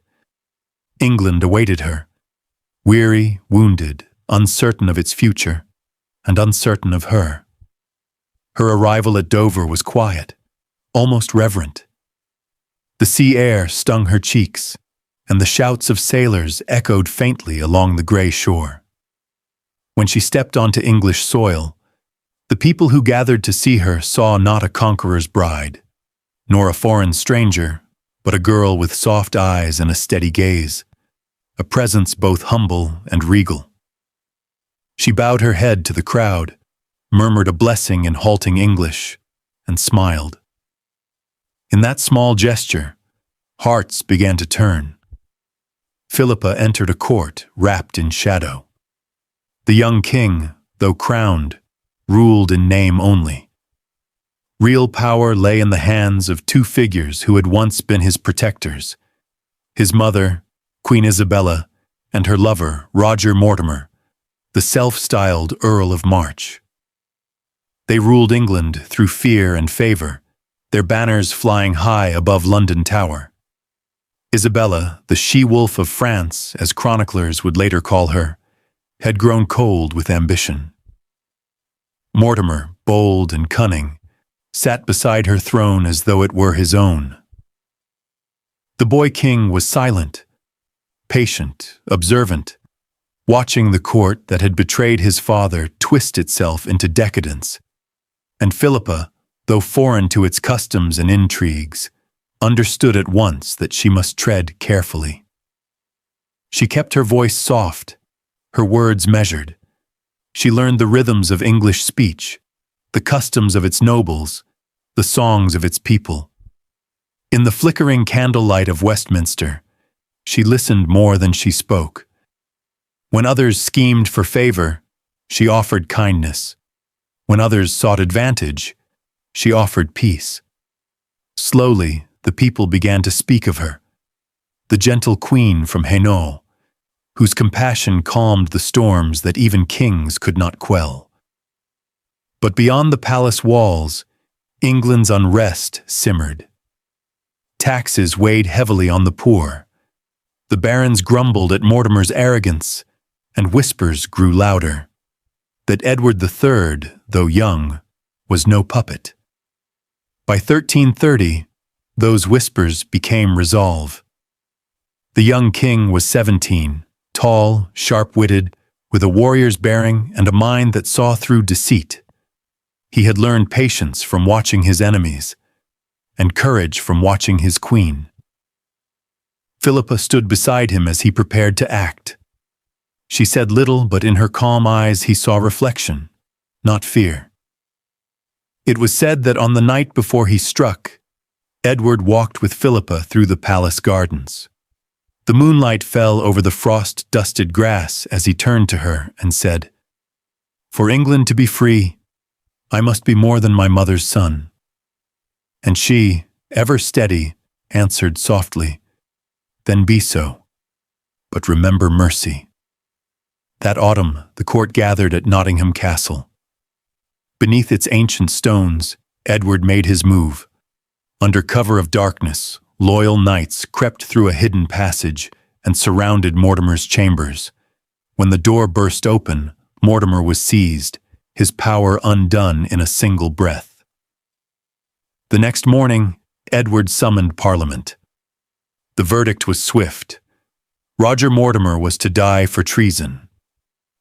S1: England awaited her, weary, wounded, uncertain of its future, and uncertain of her. Her arrival at Dover was quiet, almost reverent. The sea air stung her cheeks, and the shouts of sailors echoed faintly along the grey shore. When she stepped onto English soil, the people who gathered to see her saw not a conqueror's bride, nor a foreign stranger, but a girl with soft eyes and a steady gaze, a presence both humble and regal. She bowed her head to the crowd, murmured a blessing in halting English, and smiled. In that small gesture, hearts began to turn. Philippa entered a court wrapped in shadow. The young king, though crowned, ruled in name only. Real power lay in the hands of two figures who had once been his protectors, his mother, Queen Isabella, and her lover, Roger Mortimer, the self-styled Earl of March. They ruled England through fear and favor, their banners flying high above London Tower. Isabella, the she-wolf of France, as chroniclers would later call her, had grown cold with ambition. Mortimer, bold and cunning, sat beside her throne as though it were his own. The boy king was silent, patient, observant, watching the court that had betrayed his father twist itself into decadence. And Philippa, though foreign to its customs and intrigues, understood at once that she must tread carefully. She kept her voice soft, her words measured. She learned the rhythms of English speech, the customs of its nobles, the songs of its people. In the flickering candlelight of Westminster, she listened more than she spoke. When others schemed for favor, she offered kindness. When others sought advantage, she offered peace. Slowly, the people began to speak of her, the gentle queen from Hainault, whose compassion calmed the storms that even kings could not quell. But beyond the palace walls, England's unrest simmered. Taxes weighed heavily on the poor. The barons grumbled at Mortimer's arrogance, and whispers grew louder, that Edward III, though young, was no puppet. By 1330, those whispers became resolve. The young king was 17, tall, sharp-witted, with a warrior's bearing and a mind that saw through deceit. He had learned patience from watching his enemies, and courage from watching his queen. Philippa stood beside him as he prepared to act. She said little, but in her calm eyes he saw reflection, not fear. It was said that on the night before he struck, Edward walked with Philippa through the palace gardens. The moonlight fell over the frost-dusted grass as he turned to her and said, "For England to be free, I must be more than my mother's son." And she, ever steady, answered softly, "Then be so, but remember mercy." That autumn, the court gathered at Nottingham Castle. Beneath its ancient stones, Edward made his move. Under cover of darkness, loyal knights crept through a hidden passage and surrounded Mortimer's chambers. When the door burst open, Mortimer was seized, his power undone in a single breath. The next morning, Edward summoned Parliament. The verdict was swift. Roger Mortimer was to die for treason.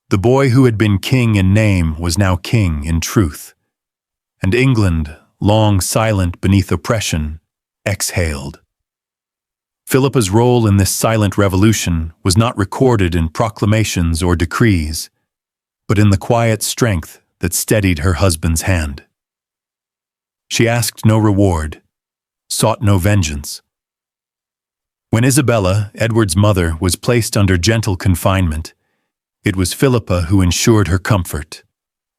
S1: The boy who had been king in name was now king in truth. And England, long silent beneath oppression, exhaled. Philippa's role in this silent revolution was not recorded in proclamations or decrees, but in the quiet strength that steadied her husband's hand. She asked no reward, sought no vengeance. When Isabella, Edward's mother, was placed under gentle confinement, it was Philippa who ensured her comfort,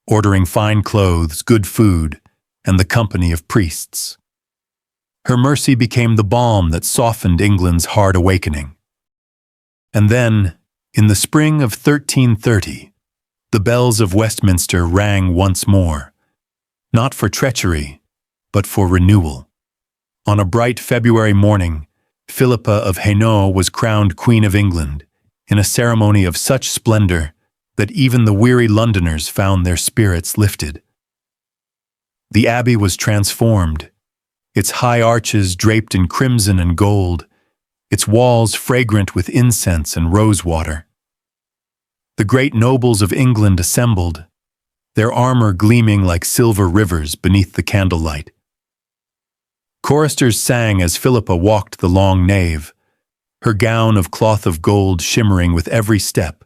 S1: ordering fine clothes, good food, and the company of priests. Her mercy became the balm that softened England's hard awakening. And then, in the spring of 1330, the bells of Westminster rang once more, not for treachery, but for renewal. On a bright February morning, Philippa of Hainault was crowned Queen of England, in a ceremony of such splendor that even the weary Londoners found their spirits lifted. The abbey was transformed, its high arches draped in crimson and gold, its walls fragrant with incense and rosewater. The great nobles of England assembled, their armor gleaming like silver rivers beneath the candlelight. Choristers sang as Philippa walked the long nave, her gown of cloth of gold shimmering with every step.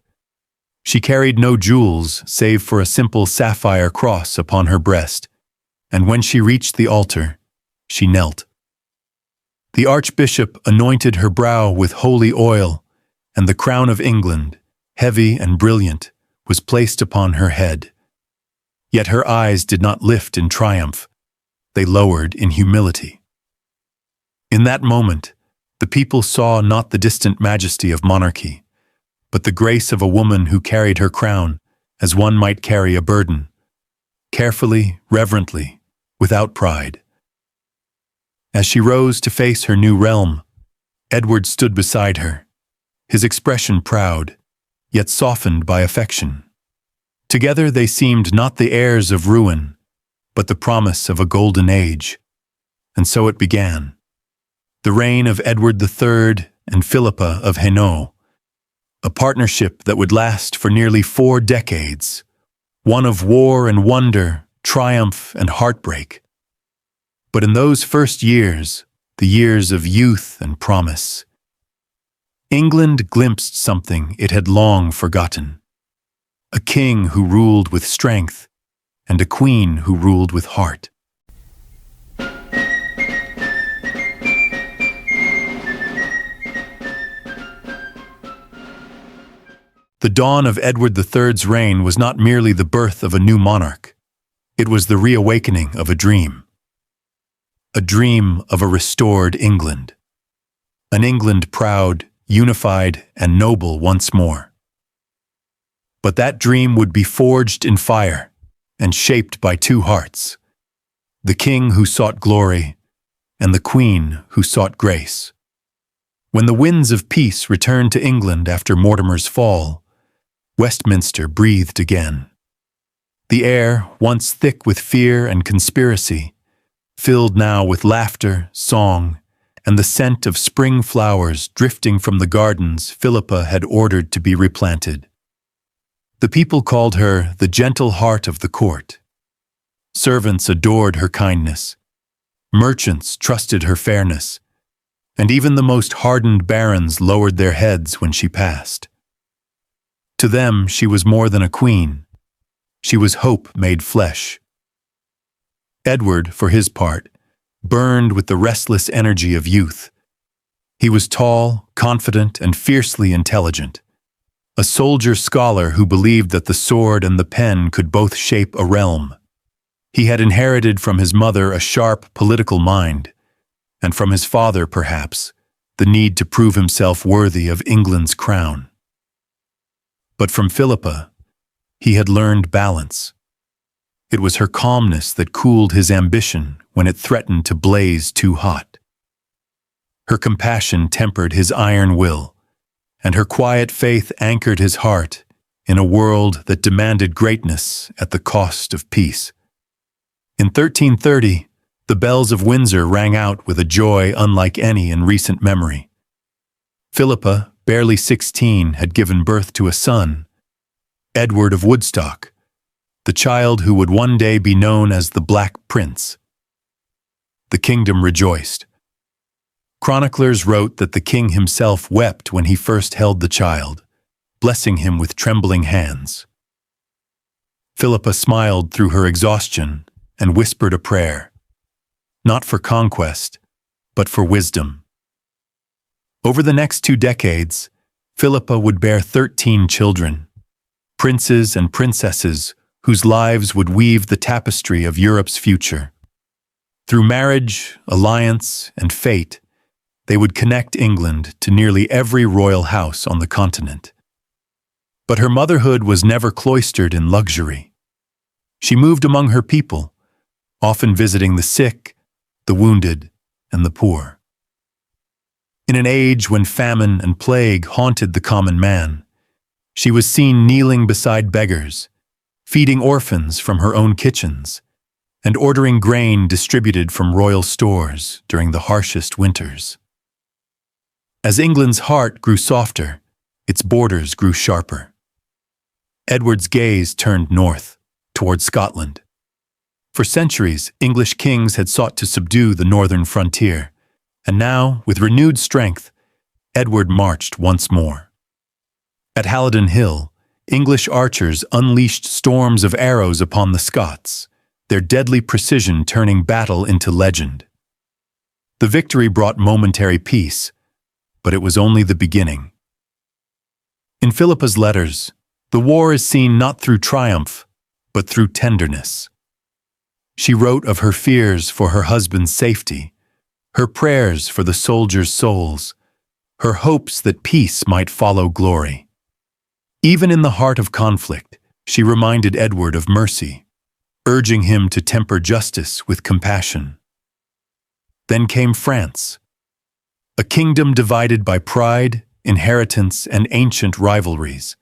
S1: She carried no jewels save for a simple sapphire cross upon her breast, and when she reached the altar, she knelt. The archbishop anointed her brow with holy oil, and the crown of England, heavy and brilliant, was placed upon her head. Yet her eyes did not lift in triumph, they lowered in humility. In that moment, the people saw not the distant majesty of monarchy, but the grace of a woman who carried her crown as one might carry a burden, carefully, reverently, without pride. As she rose to face her new realm, Edward stood beside her, his expression proud, yet softened by affection. Together they seemed not the heirs of ruin, but the promise of a golden age. And so it began. The reign of Edward III and Philippa of Hainault, a partnership that would last for nearly 4 decades, one of war and wonder, triumph and heartbreak. But in those first years, the years of youth and promise, England glimpsed something it had long forgotten. A king who ruled with strength, and a queen who ruled with heart. The dawn of Edward III's reign was not merely the birth of a new monarch. It was the reawakening of a dream. A dream of a restored England. An England proud, unified, and noble once more. But that dream would be forged in fire and shaped by 2 hearts. The king who sought glory and the queen who sought grace. When the winds of peace returned to England after Mortimer's fall, Westminster breathed again. The air, once thick with fear and conspiracy, filled now with laughter, song, and the scent of spring flowers drifting from the gardens Philippa had ordered to be replanted. The people called her the gentle heart of the court. Servants adored her kindness. Merchants trusted her fairness, and even the most hardened barons lowered their heads when she passed. To them, she was more than a queen. She was hope made flesh. Edward, for his part, burned with the restless energy of youth. He was tall, confident, and fiercely intelligent. A soldier-scholar who believed that the sword and the pen could both shape a realm. He had inherited from his mother a sharp political mind, and from his father, perhaps, the need to prove himself worthy of England's crown. But from Philippa, he had learned balance. It was her calmness that cooled his ambition when it threatened to blaze too hot. Her compassion tempered his iron will, and her quiet faith anchored his heart in a world that demanded greatness at the cost of peace. In 1330, the bells of Windsor rang out with a joy unlike any in recent memory. Philippa, barely 16, had given birth to a son, Edward of Woodstock, the child who would one day be known as the Black Prince. The kingdom rejoiced. Chroniclers wrote that the king himself wept when he first held the child, blessing him with trembling hands. Philippa smiled through her exhaustion and whispered a prayer, not for conquest, but for wisdom. Over the next 2 decades, Philippa would bear 13 children, princes and princesses whose lives would weave the tapestry of Europe's future. Through marriage, alliance, and fate, they would connect England to nearly every royal house on the continent. But her motherhood was never cloistered in luxury. She moved among her people, often visiting the sick, the wounded, and the poor. In an age when famine and plague haunted the common man, she was seen kneeling beside beggars, feeding orphans from her own kitchens, and ordering grain distributed from royal stores during the harshest winters. As England's heart grew softer, its borders grew sharper. Edward's gaze turned north, toward Scotland. For centuries, English kings had sought to subdue the northern frontier, and now, with renewed strength, Edward marched once more. At Halidon Hill, English archers unleashed storms of arrows upon the Scots, their deadly precision turning battle into legend. The victory brought momentary peace, but it was only the beginning. In Philippa's letters, the war is seen not through triumph, but through tenderness. She wrote of her fears for her husband's safety, her prayers for the soldiers' souls, her hopes that peace might follow glory. Even in the heart of conflict, she reminded Edward of mercy, urging him to temper justice with compassion. Then came France, a kingdom divided by pride, inheritance, and ancient rivalries.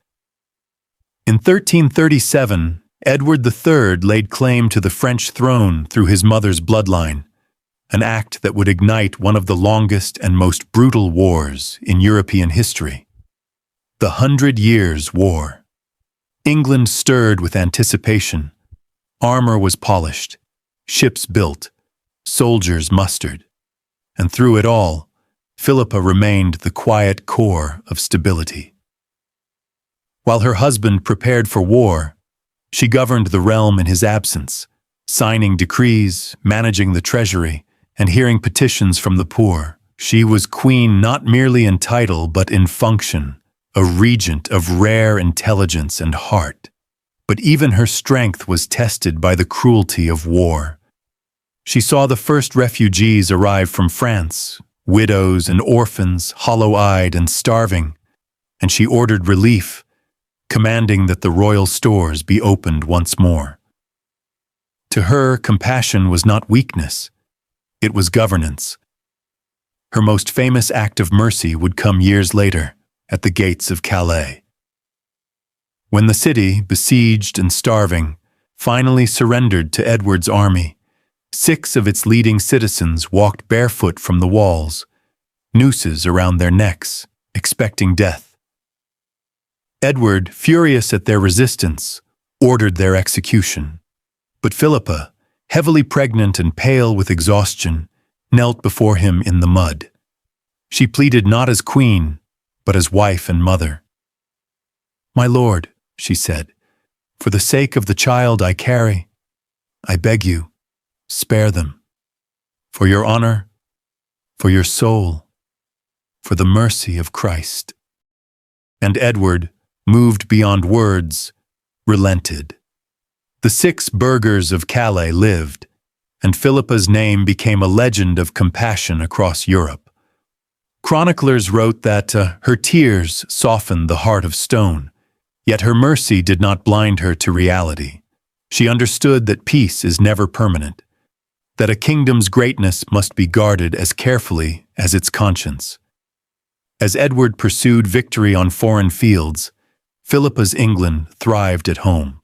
S1: In 1337, Edward III laid claim to the French throne through his mother's bloodline, an act that would ignite one of the longest and most brutal wars in European history. The 100 Years' War. England stirred with anticipation. Armor was polished, ships built, soldiers mustered, and through it all, Philippa remained the quiet core of stability. While her husband prepared for war, she governed the realm in his absence, signing decrees, managing the treasury, and hearing petitions from the poor. She was queen not merely in title but in function, a regent of rare intelligence and heart. But even her strength was tested by the cruelty of war. She saw the first refugees arrive from France, widows and orphans, hollow-eyed and starving, and she ordered relief, commanding that the royal stores be opened once more. To her, compassion was not weakness, it was governance. Her most famous act of mercy would come years later, at the gates of Calais. When the city, besieged and starving, finally surrendered to Edward's army, 6 of its leading citizens walked barefoot from the walls, nooses around their necks, expecting death. Edward, furious at their resistance, ordered their execution. But Philippa, heavily pregnant and pale with exhaustion, knelt before him in the mud. She pleaded not as queen, but as wife and mother. "My lord," she said, "for the sake of the child I carry, I beg you, spare them. For your honor, for your soul, for the mercy of Christ." And Edward, moved beyond words, relented. The 6 burghers of Calais lived, and Philippa's name became a legend of compassion across Europe. Chroniclers wrote that her tears softened the heart of stone, yet her mercy did not blind her to reality. She understood that peace is never permanent, that a kingdom's greatness must be guarded as carefully as its conscience. As Edward pursued victory on foreign fields, Philippa's England thrived at home.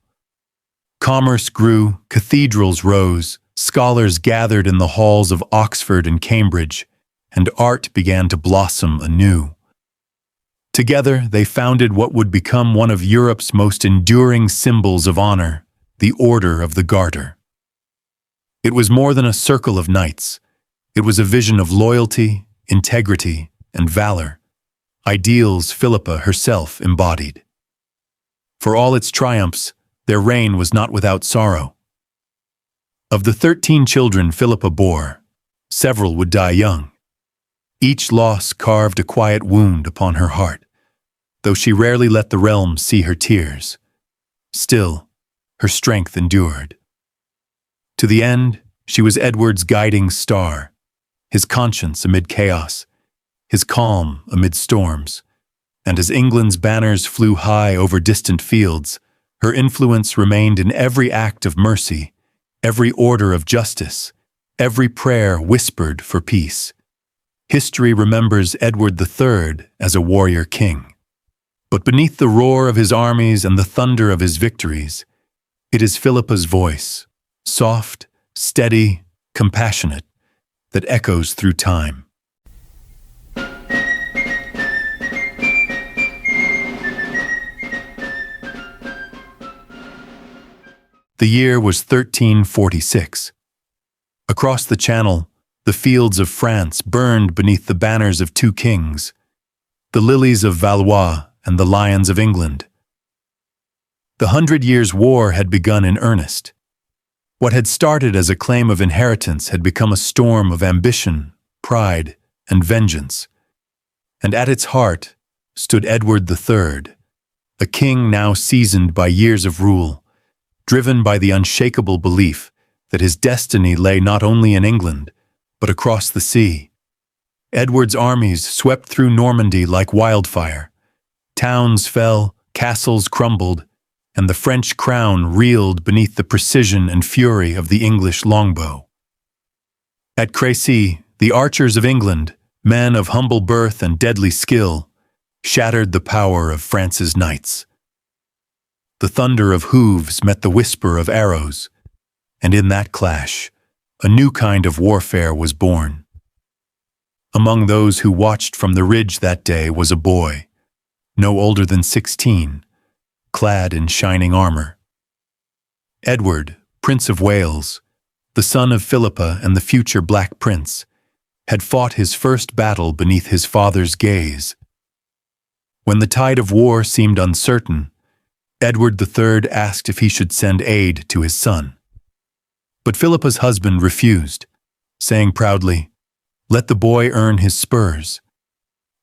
S1: Commerce grew, cathedrals rose, scholars gathered in the halls of Oxford and Cambridge, and art began to blossom anew. Together, they founded what would become one of Europe's most enduring symbols of honor, the Order of the Garter. It was more than a circle of knights. It was a vision of loyalty, integrity, and valor, ideals Philippa herself embodied. For all its triumphs, their reign was not without sorrow. Of the 13 children Philippa bore, several would die young. Each loss carved a quiet wound upon her heart, though she rarely let the realm see her tears. Still, her strength endured. To the end, she was Edward's guiding star, his conscience amid chaos, his calm amid storms. And as England's banners flew high over distant fields, her influence remained in every act of mercy, every order of justice, every prayer whispered for peace. History remembers Edward III as a warrior king. But beneath the roar of his armies and the thunder of his victories, it is Philippa's voice, soft, steady, compassionate, that echoes through time. The year was 1346. Across the Channel, the fields of France burned beneath the banners of 2 kings, the lilies of Valois and the lions of England. The 100 Years' War had begun in earnest. What had started as a claim of inheritance had become a storm of ambition, pride, and vengeance. And at its heart stood Edward III, a king now seasoned by years of rule, driven by the unshakable belief that his destiny lay not only in England, but across the sea. Edward's armies swept through Normandy like wildfire. Towns fell, castles crumbled, and the French crown reeled beneath the precision and fury of the English longbow. At Crécy, the archers of England, men of humble birth and deadly skill, shattered the power of France's knights. The thunder of hooves met the whisper of arrows, and in that clash, a new kind of warfare was born. Among those who watched from the ridge that day was a boy, no older than 16, clad in shining armor. Edward, Prince of Wales, the son of Philippa and the future Black Prince, had fought his first battle beneath his father's gaze. When the tide of war seemed uncertain, Edward III asked if he should send aid to his son. But Philippa's husband refused, saying proudly, "Let the boy earn his spurs."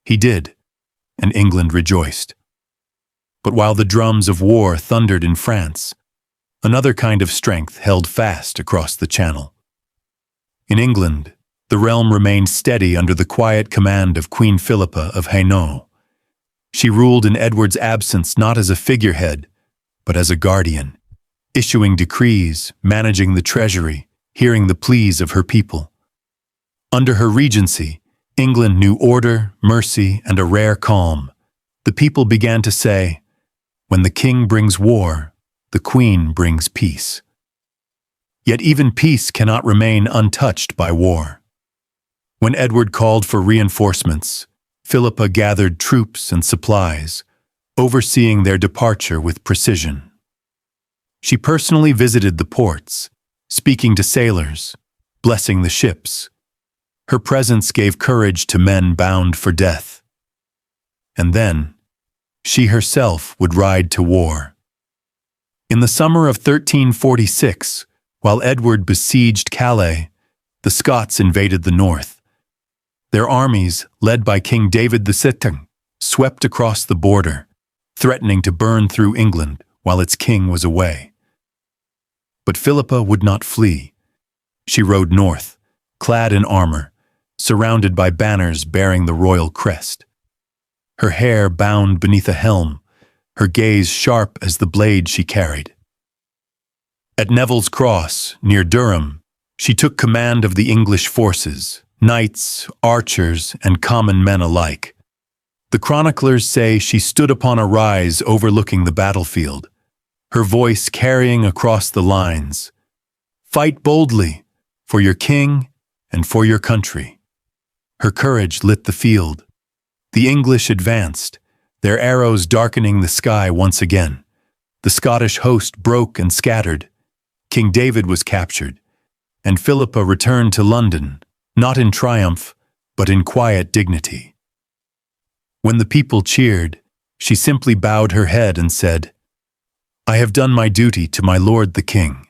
S1: He did, and England rejoiced. But while the drums of war thundered in France, another kind of strength held fast across the Channel. In England, the realm remained steady under the quiet command of Queen Philippa of Hainault. She ruled in Edward's absence not as a figurehead, but as a guardian, issuing decrees, managing the treasury, hearing the pleas of her people. Under her regency, England knew order, mercy, and a rare calm. The people began to say, "When the king brings war, the queen brings peace." Yet even peace cannot remain untouched by war. When Edward called for reinforcements, Philippa gathered troops and supplies, overseeing their departure with precision. She personally visited the ports, speaking to sailors, blessing the ships. Her presence gave courage to men bound for death. And then, she herself would ride to war. In the summer of 1346, while Edward besieged Calais, the Scots invaded the north. Their armies, led by King David II, swept across the border, threatening to burn through England while its king was away. But Philippa would not flee. She rode north, clad in armor, surrounded by banners bearing the royal crest. Her hair bound beneath a helm, her gaze sharp as the blade she carried. At Neville's Cross, near Durham, she took command of the English forces, knights, archers, and common men alike. The chroniclers say she stood upon a rise overlooking the battlefield, her voice carrying across the lines, "Fight boldly, for your king and for your country." Her courage lit the field. The English advanced, their arrows darkening the sky once again. The Scottish host broke and scattered. King David was captured, and Philippa returned to London, not in triumph, but in quiet dignity. When the people cheered, she simply bowed her head and said, "I have done my duty to my lord the king."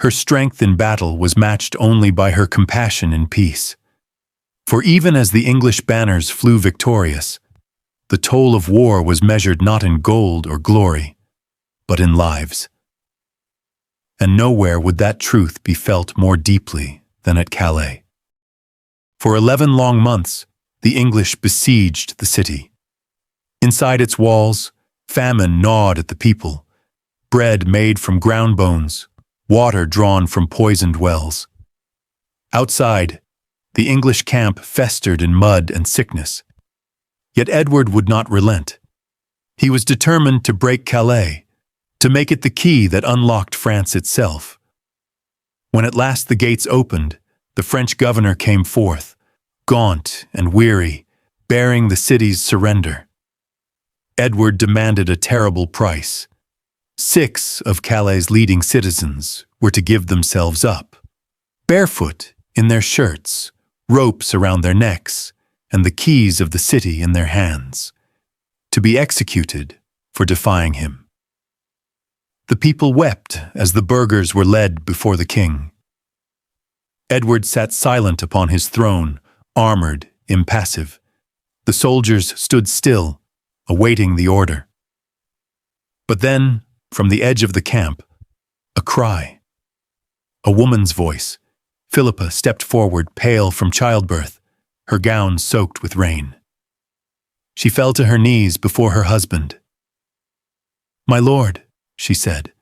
S1: Her strength in battle was matched only by her compassion in peace. For even as the English banners flew victorious, the toll of war was measured not in gold or glory, but in lives. And nowhere would that truth be felt more deeply than at Calais. For 11 long months, the English besieged the city. Inside its walls, famine gnawed at the people, bread made from ground bones, water drawn from poisoned wells. Outside, the English camp festered in mud and sickness. Yet Edward would not relent. He was determined to break Calais, to make it the key that unlocked France itself. When at last the gates opened, the French governor came forth, gaunt and weary, bearing the city's surrender. Edward demanded a terrible price. 6 of Calais' leading citizens were to give themselves up, barefoot in their shirts, ropes around their necks, and the keys of the city in their hands, to be executed for defying him. The people wept as the burghers were led before the king. Edward sat silent upon his throne, armored, impassive. The soldiers stood still, awaiting the order. But then, from the edge of the camp, a cry. A woman's voice. Philippa stepped forward, pale from childbirth, her gown soaked with rain. She fell to her knees before her husband. "My lord," she said,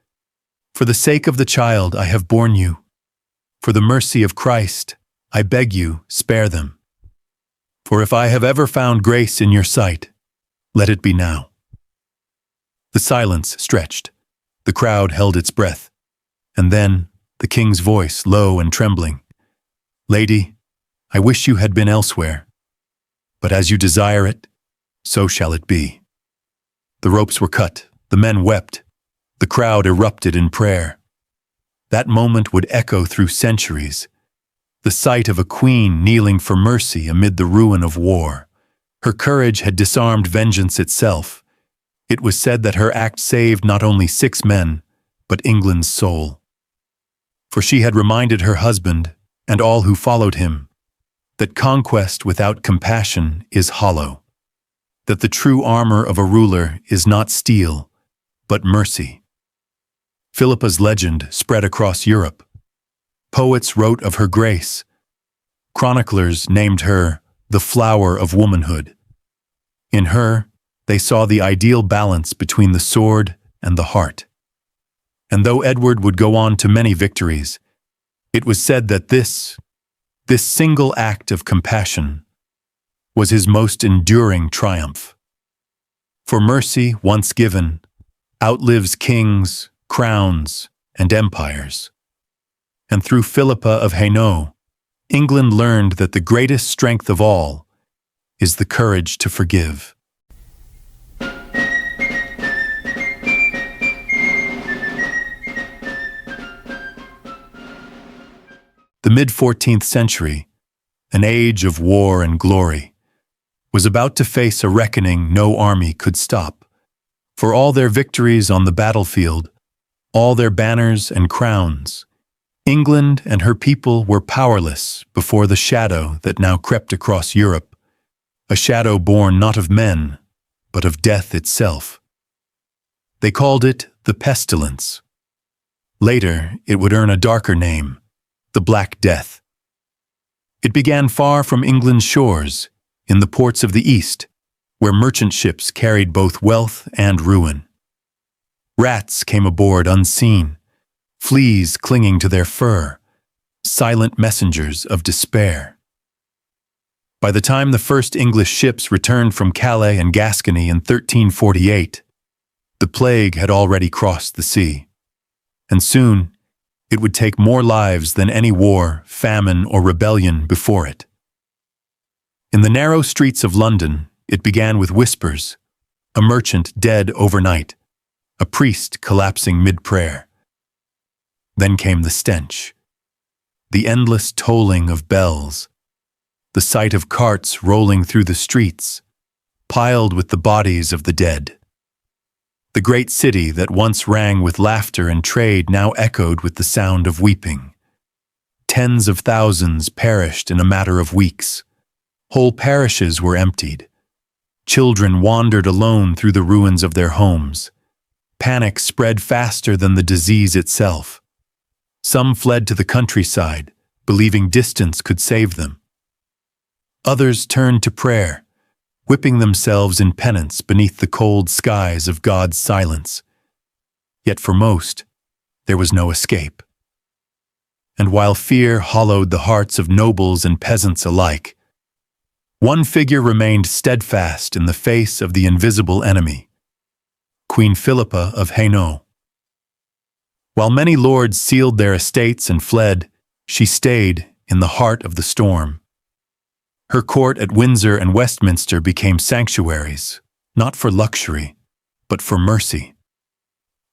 S1: "for the sake of the child I have borne you, for the mercy of Christ, I beg you, spare them. For if I have ever found grace in your sight, let it be now." The silence stretched. The crowd held its breath. And then, the king's voice, low and trembling, "Lady, I wish you had been elsewhere. But as you desire it, so shall it be." The ropes were cut. The men wept. The crowd erupted in prayer. That moment would echo through centuries. The sight of a queen kneeling for mercy amid the ruin of war. Her courage had disarmed vengeance itself. It was said that her act saved not only 6 men, but England's soul. For she had reminded her husband, and all who followed him, that conquest without compassion is hollow, that the true armor of a ruler is not steel, but mercy. Philippa's legend spread across Europe. Poets wrote of her grace. Chroniclers named her the flower of womanhood. In her, they saw the ideal balance between the sword and the heart. And though Edward would go on to many victories, it was said that this single act of compassion was his most enduring triumph. For mercy, once given, outlives kings, crowns, and empires. And through Philippa of Hainault, England learned that the greatest strength of all is the courage to forgive. The mid-14th century, an age of war and glory, was about to face a reckoning no army could stop. For all their victories on the battlefield, all their banners and crowns, England and her people were powerless before the shadow that now crept across Europe, a shadow born not of men, but of death itself. They called it the pestilence. Later, it would earn a darker name, the Black Death. It began far from England's shores, in the ports of the East, where merchant ships carried both wealth and ruin. Rats came aboard unseen, fleas clinging to their fur, silent messengers of despair. By the time the first English ships returned from Calais and Gascony in 1348, the plague had already crossed the sea, and soon it would take more lives than any war, famine, or rebellion before it. In the narrow streets of London, it began with whispers, a merchant dead overnight, a priest collapsing mid-prayer. Then came the stench, the endless tolling of bells, the sight of carts rolling through the streets, piled with the bodies of the dead. The great city that once rang with laughter and trade now echoed with the sound of weeping. Tens of thousands perished in a matter of weeks. Whole parishes were emptied. Children wandered alone through the ruins of their homes. Panic spread faster than the disease itself. Some fled to the countryside, believing distance could save them. Others turned to prayer, whipping themselves in penance beneath the cold skies of God's silence. Yet for most, there was no escape. And while fear hollowed the hearts of nobles and peasants alike, one figure remained steadfast in the face of the invisible enemy, Queen Philippa of Hainault. While many lords sealed their estates and fled, she stayed in the heart of the storm. Her court at Windsor and Westminster became sanctuaries, not for luxury, but for mercy.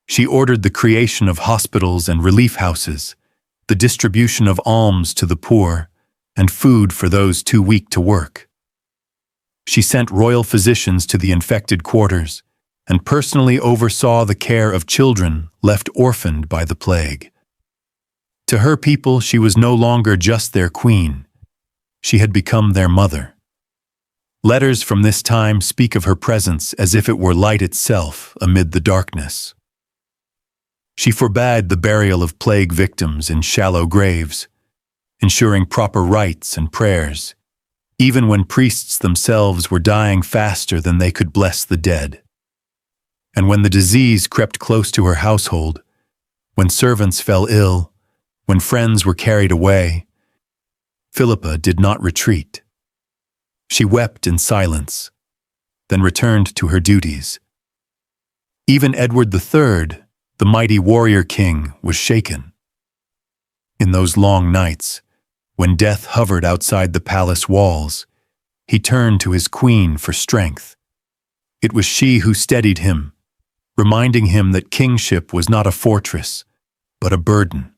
S1: She ordered the creation of hospitals and relief houses, the distribution of alms to the poor, and food for those too weak to work. She sent royal physicians to the infected quarters, and personally oversaw the care of children left orphaned by the plague. To her people, she was no longer just their queen. She had become their mother. Letters from this time speak of her presence as if it were light itself amid the darkness. She forbade the burial of plague victims in shallow graves, ensuring proper rites and prayers, even when priests themselves were dying faster than they could bless the dead. And when the disease crept close to her household, when servants fell ill, when friends were carried away, Philippa did not retreat. She wept in silence, then returned to her duties. Even Edward III, the mighty warrior king, was shaken. In those long nights, when death hovered outside the palace walls, he turned to his queen for strength. It was she who steadied him, reminding him that kingship was not a fortress, but a burden,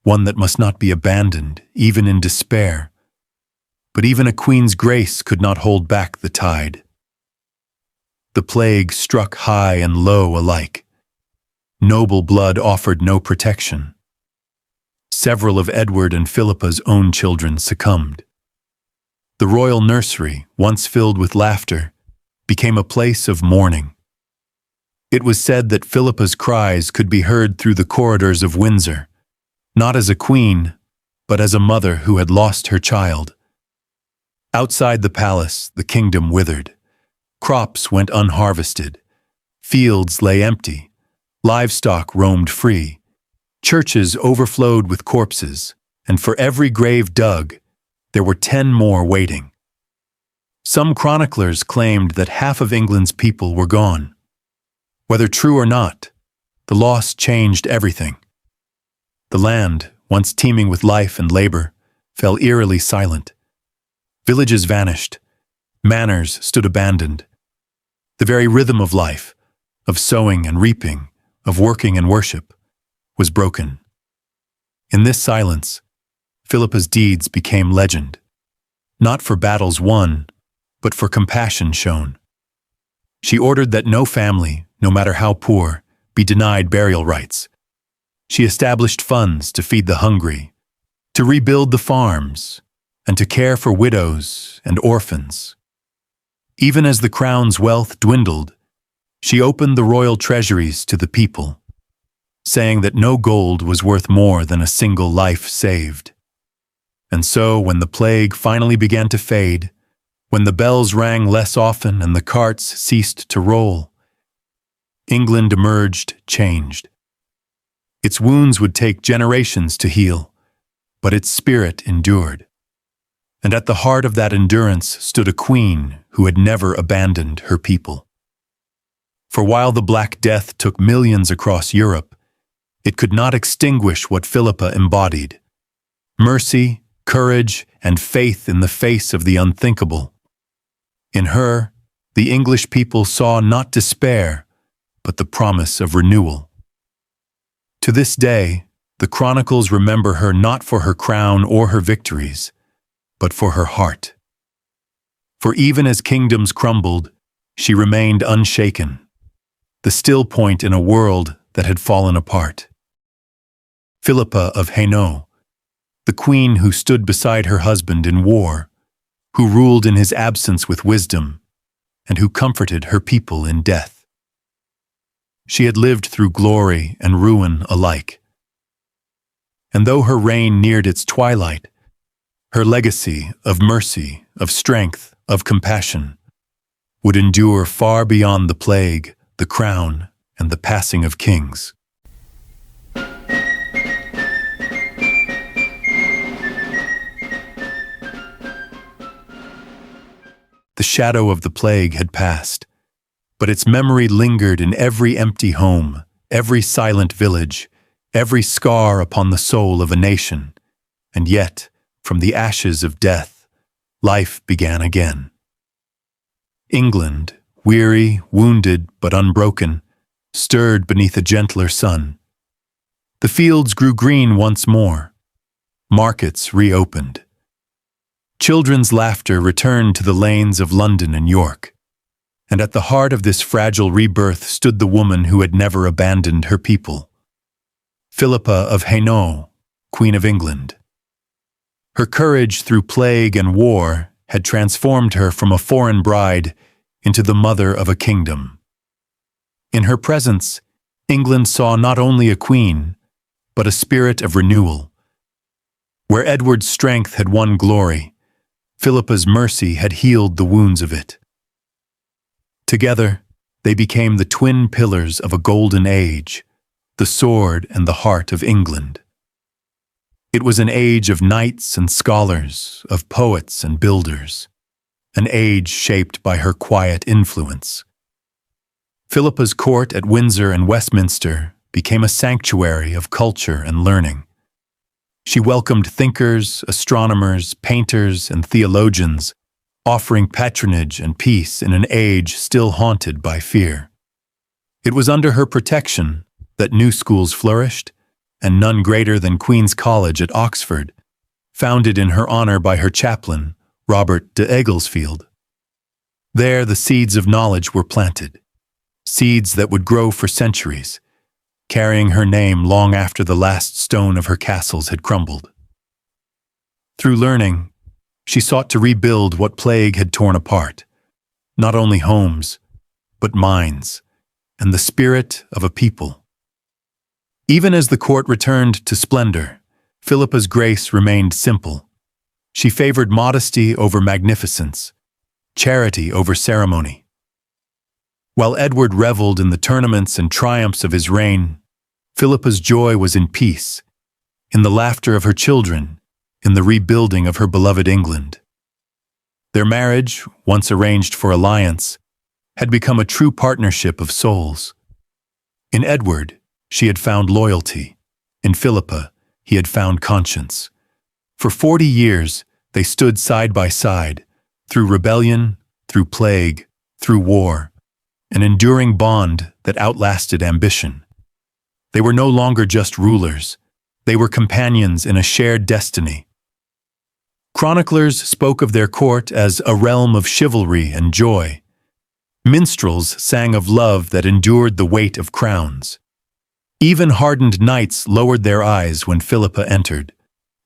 S1: one that must not be abandoned, even in despair. But even a queen's grace could not hold back the tide. The plague struck high and low alike. Noble blood offered no protection. Several of Edward and Philippa's own children succumbed. The royal nursery, once filled with laughter, became a place of mourning. It was said that Philippa's cries could be heard through the corridors of Windsor, not as a queen, but as a mother who had lost her child. Outside the palace, the kingdom withered. Crops went unharvested. Fields lay empty. Livestock roamed free. Churches overflowed with corpses, and for every grave dug, there were 10 more waiting. Some chroniclers claimed that half of England's people were gone. Whether true or not, the loss changed everything. The land, once teeming with life and labor, fell eerily silent. Villages vanished. Manors stood abandoned. The very rhythm of life, of sowing and reaping, of working and worship, was broken. In this silence, Philippa's deeds became legend, not for battles won, but for compassion shown. She ordered that no family, no matter how poor, be denied burial rites. She established funds to feed the hungry, to rebuild the farms, and to care for widows and orphans. Even as the crown's wealth dwindled, she opened the royal treasuries to the people, saying that no gold was worth more than a single life saved. And so, when the plague finally began to fade, when the bells rang less often and the carts ceased to roll, England emerged changed. Its wounds would take generations to heal, but its spirit endured. And at the heart of that endurance stood a queen who had never abandoned her people. For while the Black Death took millions across Europe, it could not extinguish what Philippa embodied: mercy, courage, and faith in the face of the unthinkable. In her, the English people saw not despair, but the promise of renewal. To this day, the chronicles remember her not for her crown or her victories, but for her heart. For even as kingdoms crumbled, she remained unshaken, the still point in a world that had fallen apart. Philippa of Hainault, the queen who stood beside her husband in war, who ruled in his absence with wisdom, and who comforted her people in death. She had lived through glory and ruin alike. And though her reign neared its twilight, her legacy of mercy, of strength, of compassion would endure far beyond the plague, the crown, and the passing of kings. The shadow of the plague had passed, but its memory lingered in every empty home, every silent village, every scar upon the soul of a nation. And yet, from the ashes of death, life began again. England, weary, wounded, but unbroken, stirred beneath a gentler sun. The fields grew green once more. Markets reopened. Children's laughter returned to the lanes of London and York. And at the heart of this fragile rebirth stood the woman who had never abandoned her people. Philippa of Hainault, Queen of England. Her courage through plague and war had transformed her from a foreign bride into the mother of a kingdom. In her presence, England saw not only a queen, but a spirit of renewal. Where Edward's strength had won glory, Philippa's mercy had healed the wounds of it. Together, they became the twin pillars of a golden age, the sword and the heart of England. It was an age of knights and scholars, of poets and builders, an age shaped by her quiet influence. Philippa's court at Windsor and Westminster became a sanctuary of culture and learning. She welcomed thinkers, astronomers, painters, and theologians, offering patronage and peace in an age still haunted by fear. It was under her protection that new schools flourished, and none greater than Queen's College at Oxford, founded in her honor by her chaplain, Robert de Eglesfield. There the seeds of knowledge were planted, seeds that would grow for centuries, carrying her name long after the last stone of her castles had crumbled. Through learning, she sought to rebuild what plague had torn apart, not only homes, but minds, and the spirit of a people. Even as the court returned to splendor, Philippa's grace remained simple. She favored modesty over magnificence, charity over ceremony. While Edward reveled in the tournaments and triumphs of his reign, Philippa's joy was in peace, in the laughter of her children, in the rebuilding of her beloved England. Their marriage, once arranged for alliance, had become a true partnership of souls. In Edward, she had found loyalty. In Philippa, he had found conscience. For 40 years, they stood side by side, through rebellion, through plague, through war, an enduring bond that outlasted ambition. They were no longer just rulers. They were companions in a shared destiny. Chroniclers spoke of their court as a realm of chivalry and joy. Minstrels sang of love that endured the weight of crowns. Even hardened knights lowered their eyes when Philippa entered,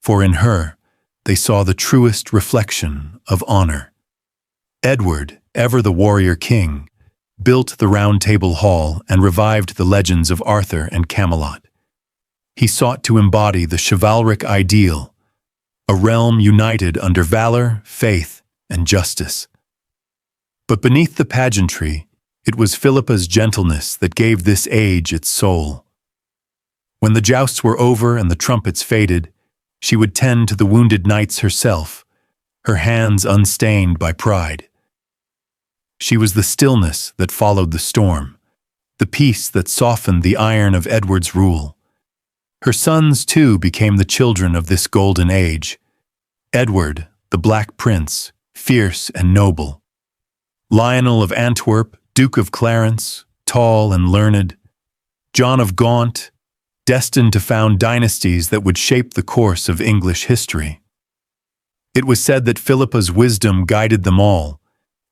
S1: for in her they saw the truest reflection of honor. Edward, ever the warrior king, built the Round Table Hall and revived the legends of Arthur and Camelot. He sought to embody the chivalric ideal, a realm united under valor, faith, and justice. But beneath the pageantry, it was Philippa's gentleness that gave this age its soul. When the jousts were over and the trumpets faded, she would tend to the wounded knights herself, her hands unstained by pride. She was the stillness that followed the storm, the peace that softened the iron of Edward's rule. Her sons, too, became the children of this golden age. Edward, the Black Prince, fierce and noble. Lionel of Antwerp, Duke of Clarence, tall and learned. John of Gaunt, destined to found dynasties that would shape the course of English history. It was said that Philippa's wisdom guided them all,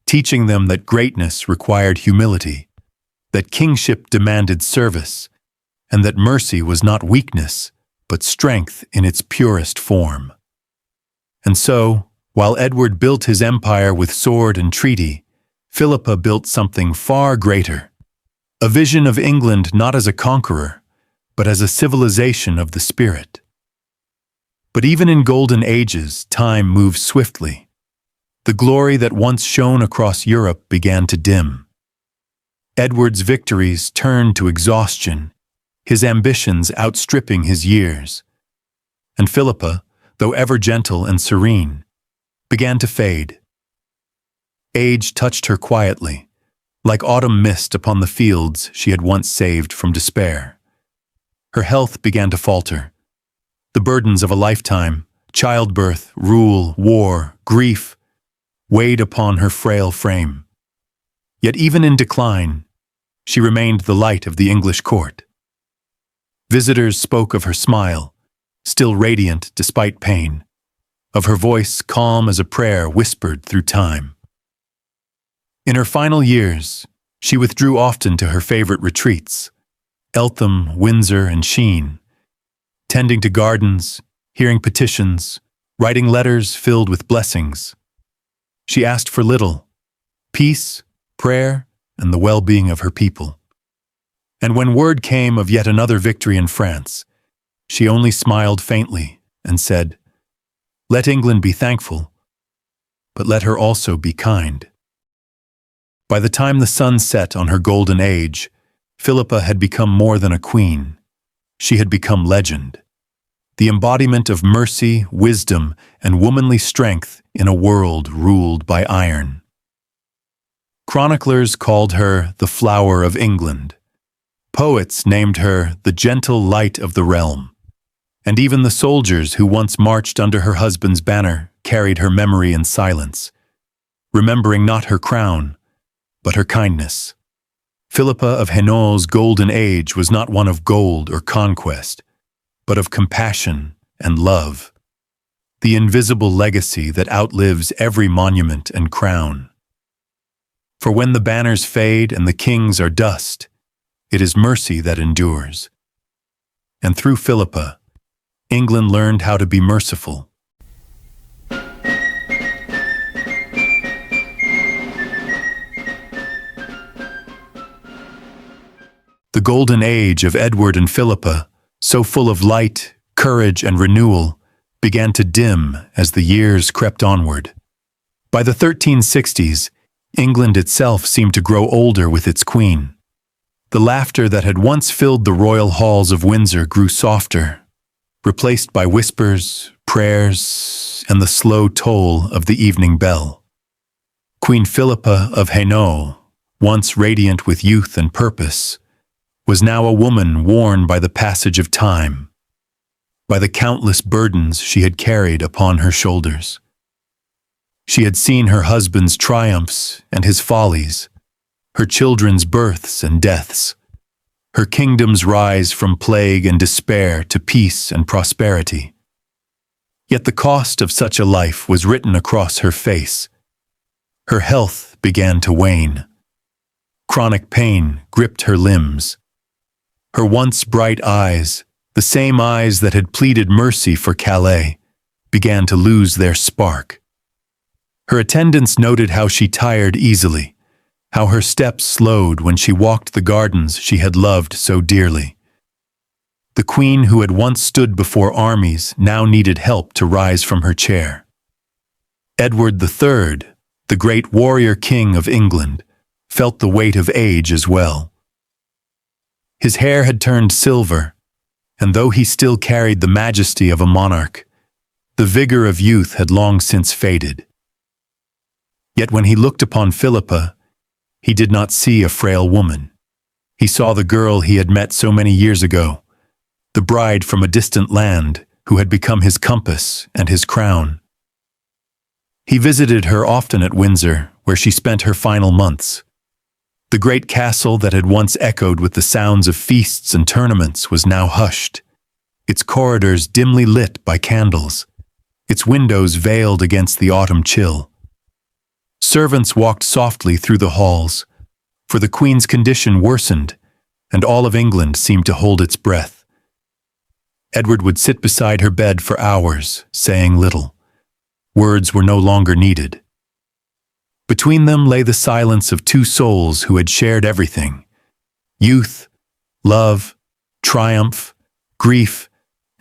S1: teaching them that greatness required humility, that kingship demanded service, and that mercy was not weakness, but strength in its purest form. And so, while Edward built his empire with sword and treaty, Philippa built something far greater, a vision of England not as a conqueror, but as a civilization of the spirit. But even in golden ages, time moves swiftly. The glory that once shone across Europe began to dim. Edward's victories turned to exhaustion, his ambitions outstripping his years. And Philippa, though ever gentle and serene, began to fade. Age touched her quietly, like autumn mist upon the fields she had once saved from despair. Her health began to falter. The burdens of a lifetime, childbirth, rule, war, grief, weighed upon her frail frame. Yet even in decline, she remained the light of the English court. Visitors spoke of her smile, still radiant despite pain, of her voice calm as a prayer whispered through time. In her final years, she withdrew often to her favorite retreats, Eltham, Windsor, and Sheen, tending to gardens, hearing petitions, writing letters filled with blessings. She asked for little: peace, prayer, and the well-being of her people. And when word came of yet another victory in France, she only smiled faintly and said, "Let England be thankful, but let her also be kind." By the time the sun set on her golden age, Philippa had become more than a queen. She had become legend, the embodiment of mercy, wisdom, and womanly strength in a world ruled by iron. Chroniclers called her the Flower of England. Poets named her the gentle light of the realm. And even the soldiers who once marched under her husband's banner carried her memory in silence, remembering not her crown, but her kindness. Philippa of Hainault's golden age was not one of gold or conquest, but of compassion and love, the invisible legacy that outlives every monument and crown. For when the banners fade and the kings are dust, it is mercy that endures. And through Philippa, England learned how to be merciful. The golden age of Edward and Philippa, so full of light, courage, and renewal, began to dim as the years crept onward. By the 1360s, England itself seemed to grow older with its queen. The laughter that had once filled the royal halls of Windsor grew softer, replaced by whispers, prayers, and the slow toll of the evening bell. Queen Philippa of Hainault, once radiant with youth and purpose, was now a woman worn by the passage of time, by the countless burdens she had carried upon her shoulders. She had seen her husband's triumphs and his follies, her children's births and deaths, her kingdom's rise from plague and despair to peace and prosperity. Yet the cost of such a life was written across her face. Her health began to wane. Chronic pain gripped her limbs. Her once bright eyes, the same eyes that had pleaded mercy for Calais, began to lose their spark. Her attendants noted how she tired easily, how her steps slowed when she walked the gardens she had loved so dearly. The queen who had once stood before armies now needed help to rise from her chair. Edward III, the great warrior king of England, felt the weight of age as well. His hair had turned silver, and though he still carried the majesty of a monarch, the vigor of youth had long since faded. Yet when he looked upon Philippa, he did not see a frail woman. He saw the girl he had met so many years ago, the bride from a distant land who had become his compass and his crown. He visited her often at Windsor, where she spent her final months. The great castle that had once echoed with the sounds of feasts and tournaments was now hushed, its corridors dimly lit by candles, its windows veiled against the autumn chill. Servants walked softly through the halls, for the Queen's condition worsened, and all of England seemed to hold its breath. Edward would sit beside her bed for hours, saying little. Words were no longer needed. Between them lay the silence of two souls who had shared everything: youth, love, triumph, grief,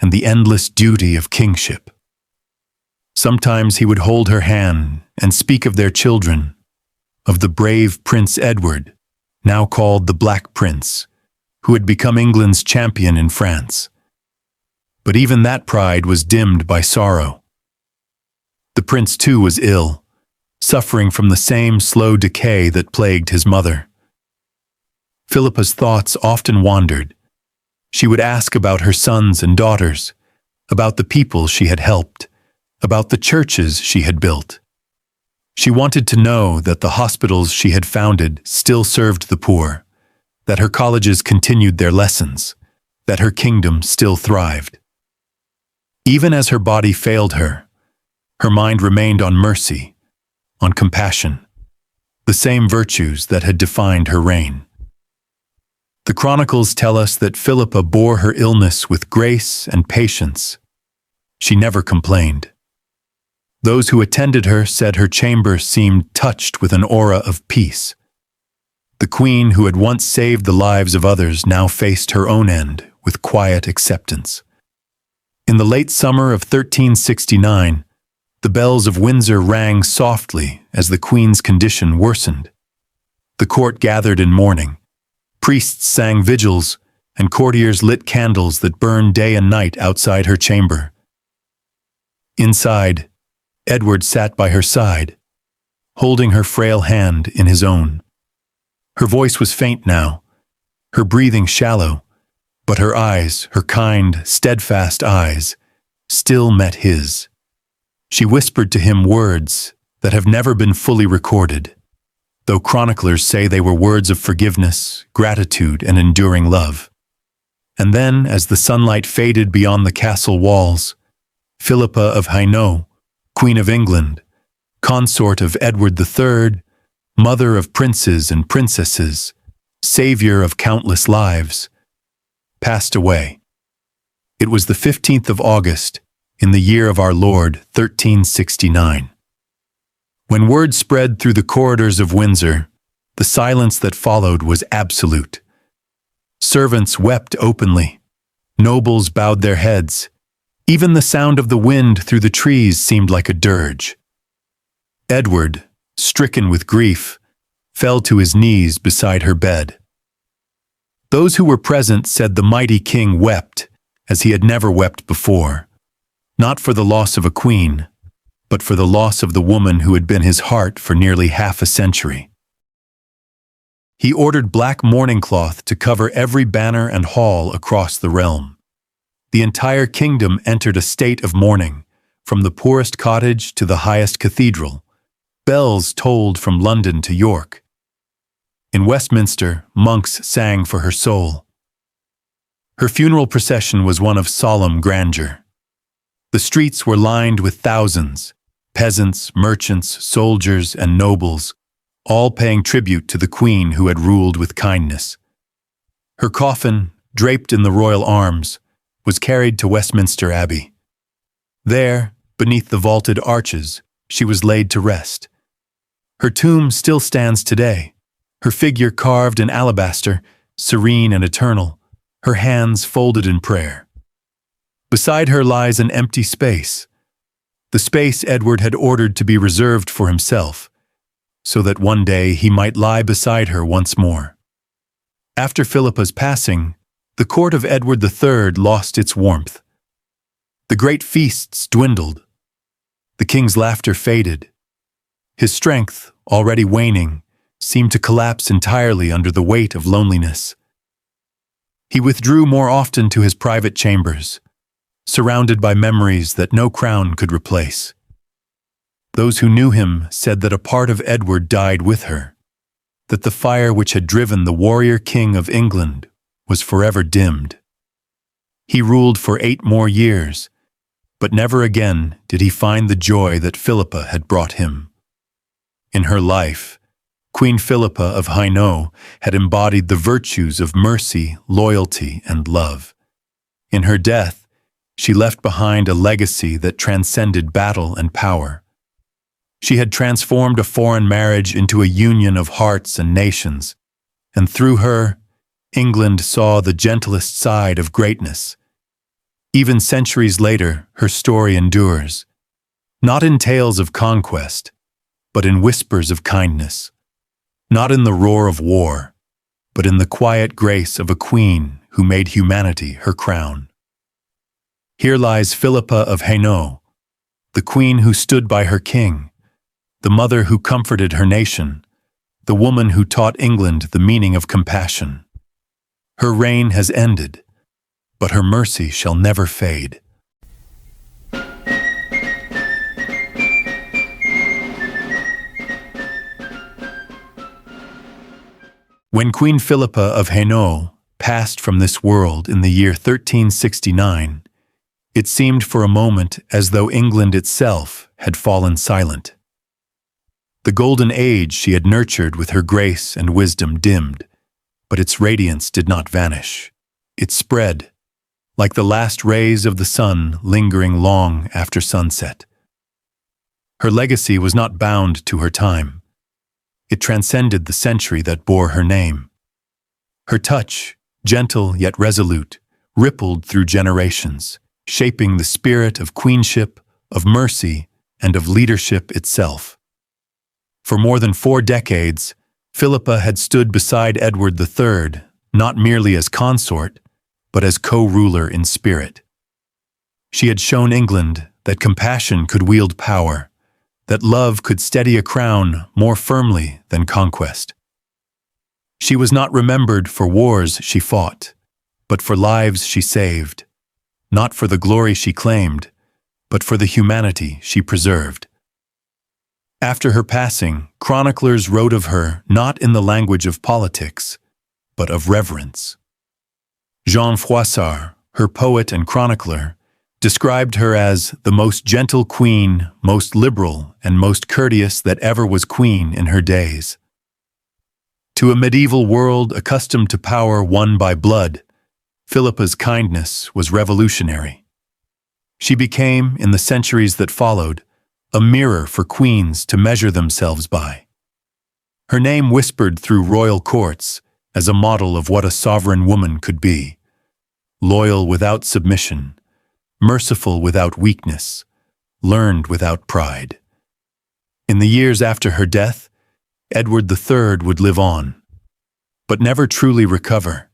S1: and the endless duty of kingship. Sometimes he would hold her hand and speak of their children, of the brave Prince Edward, now called the Black Prince, who had become England's champion in France. But even that pride was dimmed by sorrow. The prince too was ill, suffering from the same slow decay that plagued his mother. Philippa's thoughts often wandered. She would ask about her sons and daughters, about the people she had helped, about the churches she had built. She wanted to know that the hospitals she had founded still served the poor, that her colleges continued their lessons, that her kingdom still thrived. Even as her body failed her, her mind remained on mercy, on compassion, the same virtues that had defined her reign. The chronicles tell us that Philippa bore her illness with grace and patience. She never complained. Those who attended her said her chamber seemed touched with an aura of peace. The queen who had once saved the lives of others now faced her own end with quiet acceptance. In the late summer of 1369, the bells of Windsor rang softly as the Queen's condition worsened. The court gathered in mourning. Priests sang vigils, and courtiers lit candles that burned day and night outside her chamber. Inside, Edward sat by her side, holding her frail hand in his own. Her voice was faint now, her breathing shallow, but her eyes, her kind, steadfast eyes, still met his. She whispered to him words that have never been fully recorded, though chroniclers say they were words of forgiveness, gratitude, and enduring love. And then, as the sunlight faded beyond the castle walls, Philippa of Hainault, Queen of England, consort of Edward III, mother of princes and princesses, savior of countless lives, passed away. It was the 15th of August, in the year of our Lord, 1369. When word spread through the corridors of Windsor, the silence that followed was absolute. Servants wept openly. Nobles bowed their heads. Even the sound of the wind through the trees seemed like a dirge. Edward, stricken with grief, fell to his knees beside her bed. Those who were present said the mighty king wept as he had never wept before, not for the loss of a queen, but for the loss of the woman who had been his heart for nearly half a century. He ordered black mourning cloth to cover every banner and hall across the realm. The entire kingdom entered a state of mourning, from the poorest cottage to the highest cathedral. Bells tolled from London to York. In Westminster, monks sang for her soul. Her funeral procession was one of solemn grandeur. The streets were lined with thousands, peasants, merchants, soldiers, and nobles, all paying tribute to the queen who had ruled with kindness. Her coffin, draped in the royal arms, was carried to Westminster Abbey. There, beneath the vaulted arches, she was laid to rest. Her tomb still stands today, her figure carved in alabaster, serene and eternal, her hands folded in prayer. Beside her lies an empty space, the space Edward had ordered to be reserved for himself, so that one day he might lie beside her once more. After Philippa's passing, the court of Edward III lost its warmth. The great feasts dwindled. The king's laughter faded. His strength, already waning, seemed to collapse entirely under the weight of loneliness. He withdrew more often to his private chambers, surrounded by memories that no crown could replace. Those who knew him said that a part of Edward died with her, that the fire which had driven the warrior king of England was forever dimmed. He ruled for 8 more years, but never again did he find the joy that Philippa had brought him. In her life, Queen Philippa of Hainault had embodied the virtues of mercy, loyalty, and love. In her death, she left behind a legacy that transcended battle and power. She had transformed a foreign marriage into a union of hearts and nations, and through her, England saw the gentlest side of greatness. Even centuries later, her story endures, not in tales of conquest, but in whispers of kindness, not in the roar of war, but in the quiet grace of a queen who made humanity her crown. Here lies Philippa of Hainault, the queen who stood by her king, the mother who comforted her nation, the woman who taught England the meaning of compassion. Her reign has ended, but her mercy shall never fade. When Queen Philippa of Hainault passed from this world in the year 1369, it seemed for a moment as though England itself had fallen silent. The golden age she had nurtured with her grace and wisdom dimmed, but its radiance did not vanish. It spread, like the last rays of the sun lingering long after sunset. Her legacy was not bound to her time. It transcended the century that bore her name. Her touch, gentle yet resolute, rippled through generations, shaping the spirit of queenship, of mercy, and of leadership itself. For more than 4 decades, Philippa had stood beside Edward III, not merely as consort, but as co-ruler in spirit. She had shown England that compassion could wield power, that love could steady a crown more firmly than conquest. She was not remembered for wars she fought, but for lives she saved, not for the glory she claimed, but for the humanity she preserved. After her passing, chroniclers wrote of her not in the language of politics, but of reverence. Jean Froissart, her poet and chronicler, described her as the most gentle queen, most liberal, and most courteous that ever was queen in her days. To a medieval world accustomed to power won by blood, Philippa's kindness was revolutionary. She became, in the centuries that followed, a mirror for queens to measure themselves by. Her name whispered through royal courts as a model of what a sovereign woman could be: loyal without submission, merciful without weakness, learned without pride. In the years after her death, Edward III would live on, but never truly recover.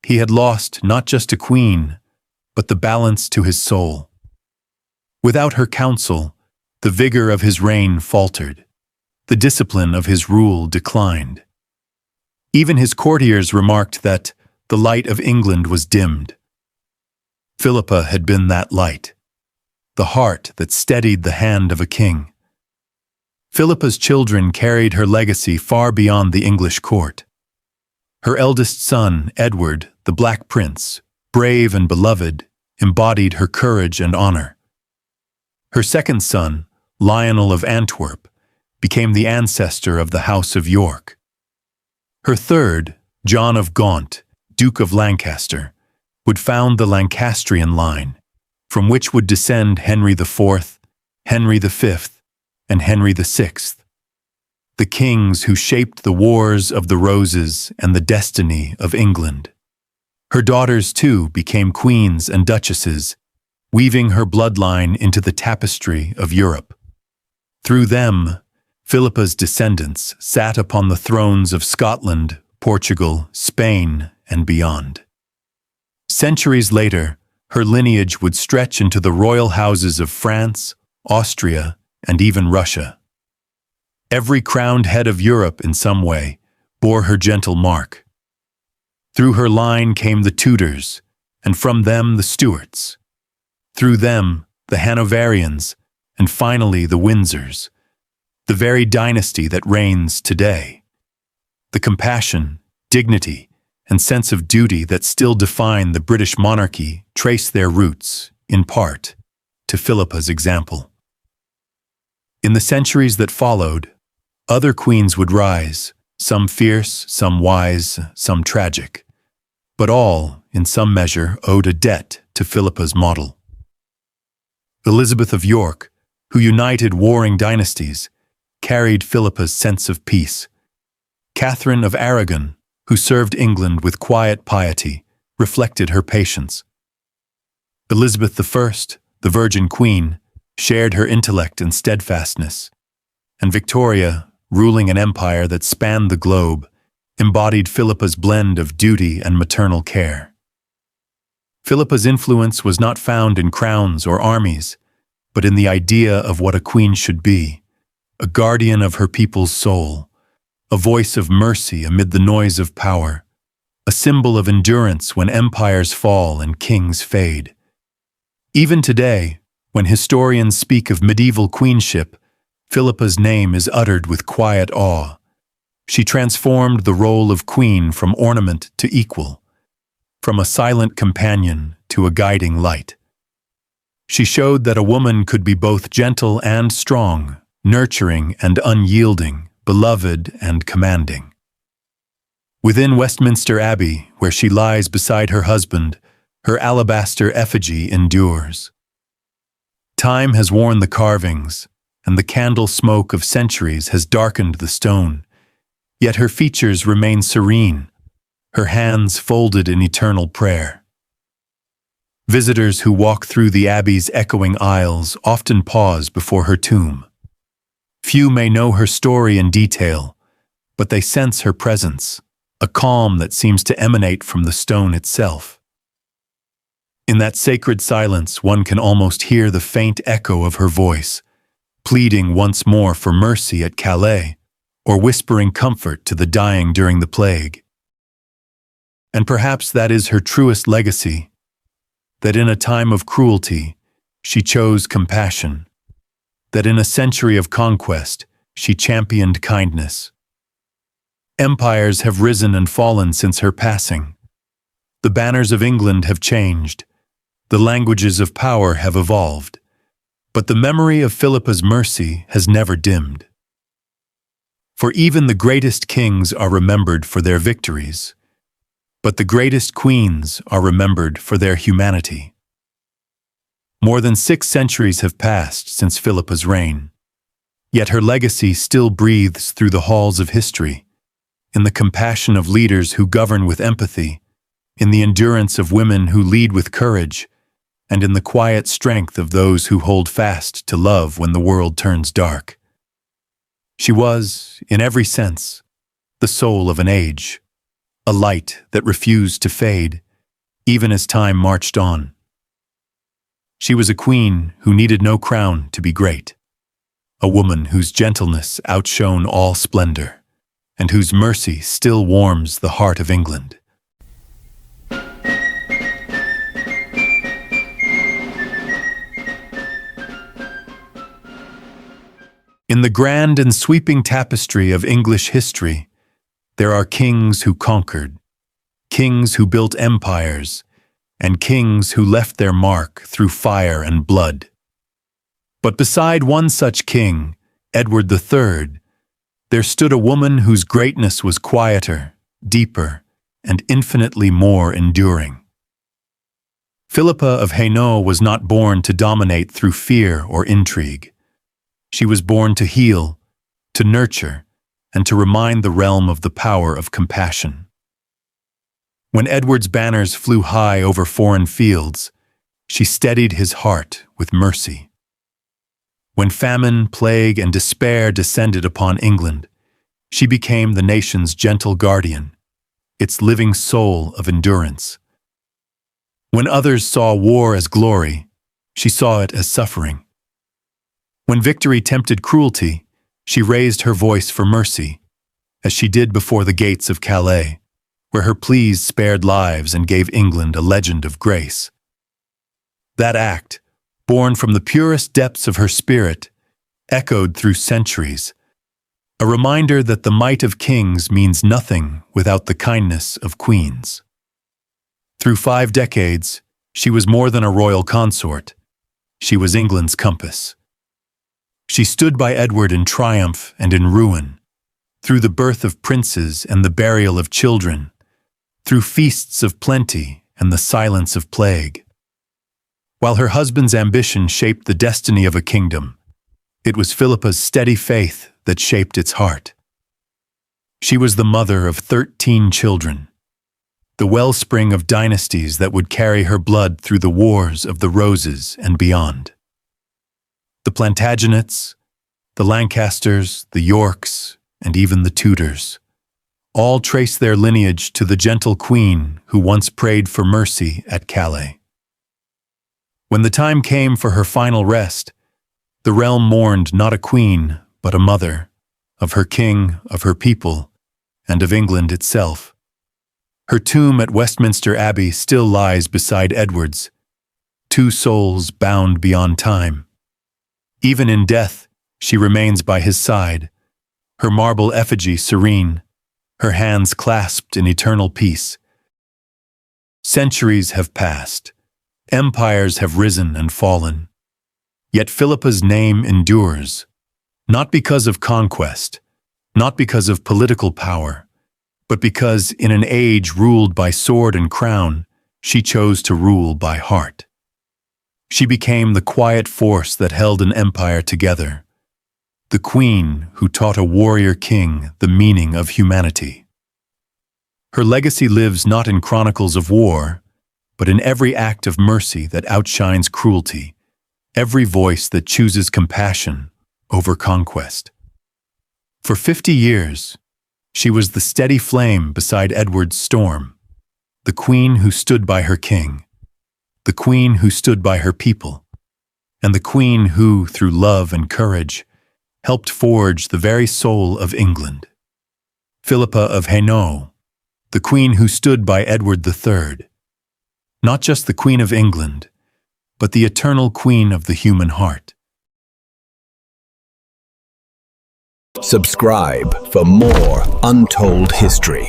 S1: He had lost not just a queen, but the balance to his soul. Without her counsel, the vigor of his reign faltered. The discipline of his rule declined. Even his courtiers remarked that the light of England was dimmed. Philippa had been that light, the heart that steadied the hand of a king. Philippa's children carried her legacy far beyond the English court. Her eldest son, Edward, the Black Prince, brave and beloved, embodied her courage and honor. Her second son, Lionel of Antwerp, became the ancestor of the House of York. Her third, John of Gaunt, Duke of Lancaster, would found the Lancastrian line, from which would descend Henry IV, Henry V, and Henry VI, the kings who shaped the Wars of the Roses and the destiny of England. Her daughters, too, became queens and duchesses, weaving her bloodline into the tapestry of Europe. Through them, Philippa's descendants sat upon the thrones of Scotland, Portugal, Spain, and beyond. Centuries later, her lineage would stretch into the royal houses of France, Austria, and even Russia. Every crowned head of Europe, in some way, bore her gentle mark. Through her line came the Tudors, and from them the Stuarts. Through them, the Hanoverians, and finally the Windsors, the very dynasty that reigns today. The compassion, dignity, and sense of duty that still define the British monarchy trace their roots, in part, to Philippa's example. In the centuries that followed, other queens would rise, some fierce, some wise, some tragic, but all, in some measure, owed a debt to Philippa's model. Elizabeth of York, who united warring dynasties, carried Philippa's sense of peace. Catherine of Aragon, who served England with quiet piety, reflected her patience. Elizabeth I, the Virgin Queen, shared her intellect and steadfastness, and Victoria, ruling an empire that spanned the globe, embodied Philippa's blend of duty and maternal care. Philippa's influence was not found in crowns or armies, but in the idea of what a queen should be, a guardian of her people's soul, a voice of mercy amid the noise of power, a symbol of endurance when empires fall and kings fade. Even today, when historians speak of medieval queenship, Philippa's name is uttered with quiet awe. She transformed the role of queen from ornament to equal, from a silent companion to a guiding light. She showed that a woman could be both gentle and strong, nurturing and unyielding, beloved and commanding. Within Westminster Abbey, where she lies beside her husband, her alabaster effigy endures. Time has worn the carvings, and the candle smoke of centuries has darkened the stone, yet her features remain serene, her hands folded in eternal prayer. Visitors who walk through the Abbey's echoing aisles often pause before her tomb. Few may know her story in detail, but they sense her presence, a calm that seems to emanate from the stone itself. In that sacred silence, one can almost hear the faint echo of her voice, pleading once more for mercy at Calais, or whispering comfort to the dying during the plague. And perhaps that is her truest legacy, that in a time of cruelty, she chose compassion, that in a century of conquest, she championed kindness. Empires have risen and fallen since her passing. The banners of England have changed. The languages of power have evolved. But the memory of Philippa's mercy has never dimmed. For even the greatest kings are remembered for their victories, but the greatest queens are remembered for their humanity. More than 6 centuries have passed since Philippa's reign, yet her legacy still breathes through the halls of history, in the compassion of leaders who govern with empathy, in the endurance of women who lead with courage, and in the quiet strength of those who hold fast to love when the world turns dark. She was, in every sense, the soul of an age, a light that refused to fade, even as time marched on. She was a queen who needed no crown to be great, a woman whose gentleness outshone all splendor, and whose mercy still warms the heart of England. In the grand and sweeping tapestry of English history, there are kings who conquered, kings who built empires, and kings who left their mark through fire and blood. But beside one such king, Edward III, there stood a woman whose greatness was quieter, deeper, and infinitely more enduring. Philippa of Hainault was not born to dominate through fear or intrigue. She was born to heal, to nurture, and to remind the realm of the power of compassion. When Edward's banners flew high over foreign fields, she steadied his heart with mercy. When famine, plague, and despair descended upon England, she became the nation's gentle guardian, its living soul of endurance. When others saw war as glory, she saw it as suffering. When victory tempted cruelty, she raised her voice for mercy, as she did before the gates of Calais, where her pleas spared lives and gave England a legend of grace. That act, born from the purest depths of her spirit, echoed through centuries, a reminder that the might of kings means nothing without the kindness of queens. Through 5 decades, she was more than a royal consort. She was England's compass. She stood by Edward in triumph and in ruin, through the birth of princes and the burial of children, through feasts of plenty and the silence of plague. While her husband's ambition shaped the destiny of a kingdom, it was Philippa's steady faith that shaped its heart. She was the mother of 13 children, the wellspring of dynasties that would carry her blood through the wars of the Roses and beyond. The Plantagenets, the Lancasters, the Yorks, and even the Tudors, all trace their lineage to the gentle queen who once prayed for mercy at Calais. When the time came for her final rest, the realm mourned not a queen, but a mother, of her king, of her people, and of England itself. Her tomb at Westminster Abbey still lies beside Edward's, 2 souls bound beyond time. Even in death, she remains by his side, her marble effigy serene, her hands clasped in eternal peace. Centuries have passed, empires have risen and fallen, yet Philippa's name endures, not because of conquest, not because of political power, but because in an age ruled by sword and crown, she chose to rule by heart. She became the quiet force that held an empire together, the queen who taught a warrior king the meaning of humanity. Her legacy lives not in chronicles of war, but in every act of mercy that outshines cruelty, every voice that chooses compassion over conquest. For 50 years, she was the steady flame beside Edward's storm, the queen who stood by her king, the queen who stood by her people, and the queen who, through love and courage, helped forge the very soul of England. Philippa of Hainault, the queen who stood by Edward III, not just the Queen of England, but the eternal queen of the human heart.
S2: Subscribe for more untold history.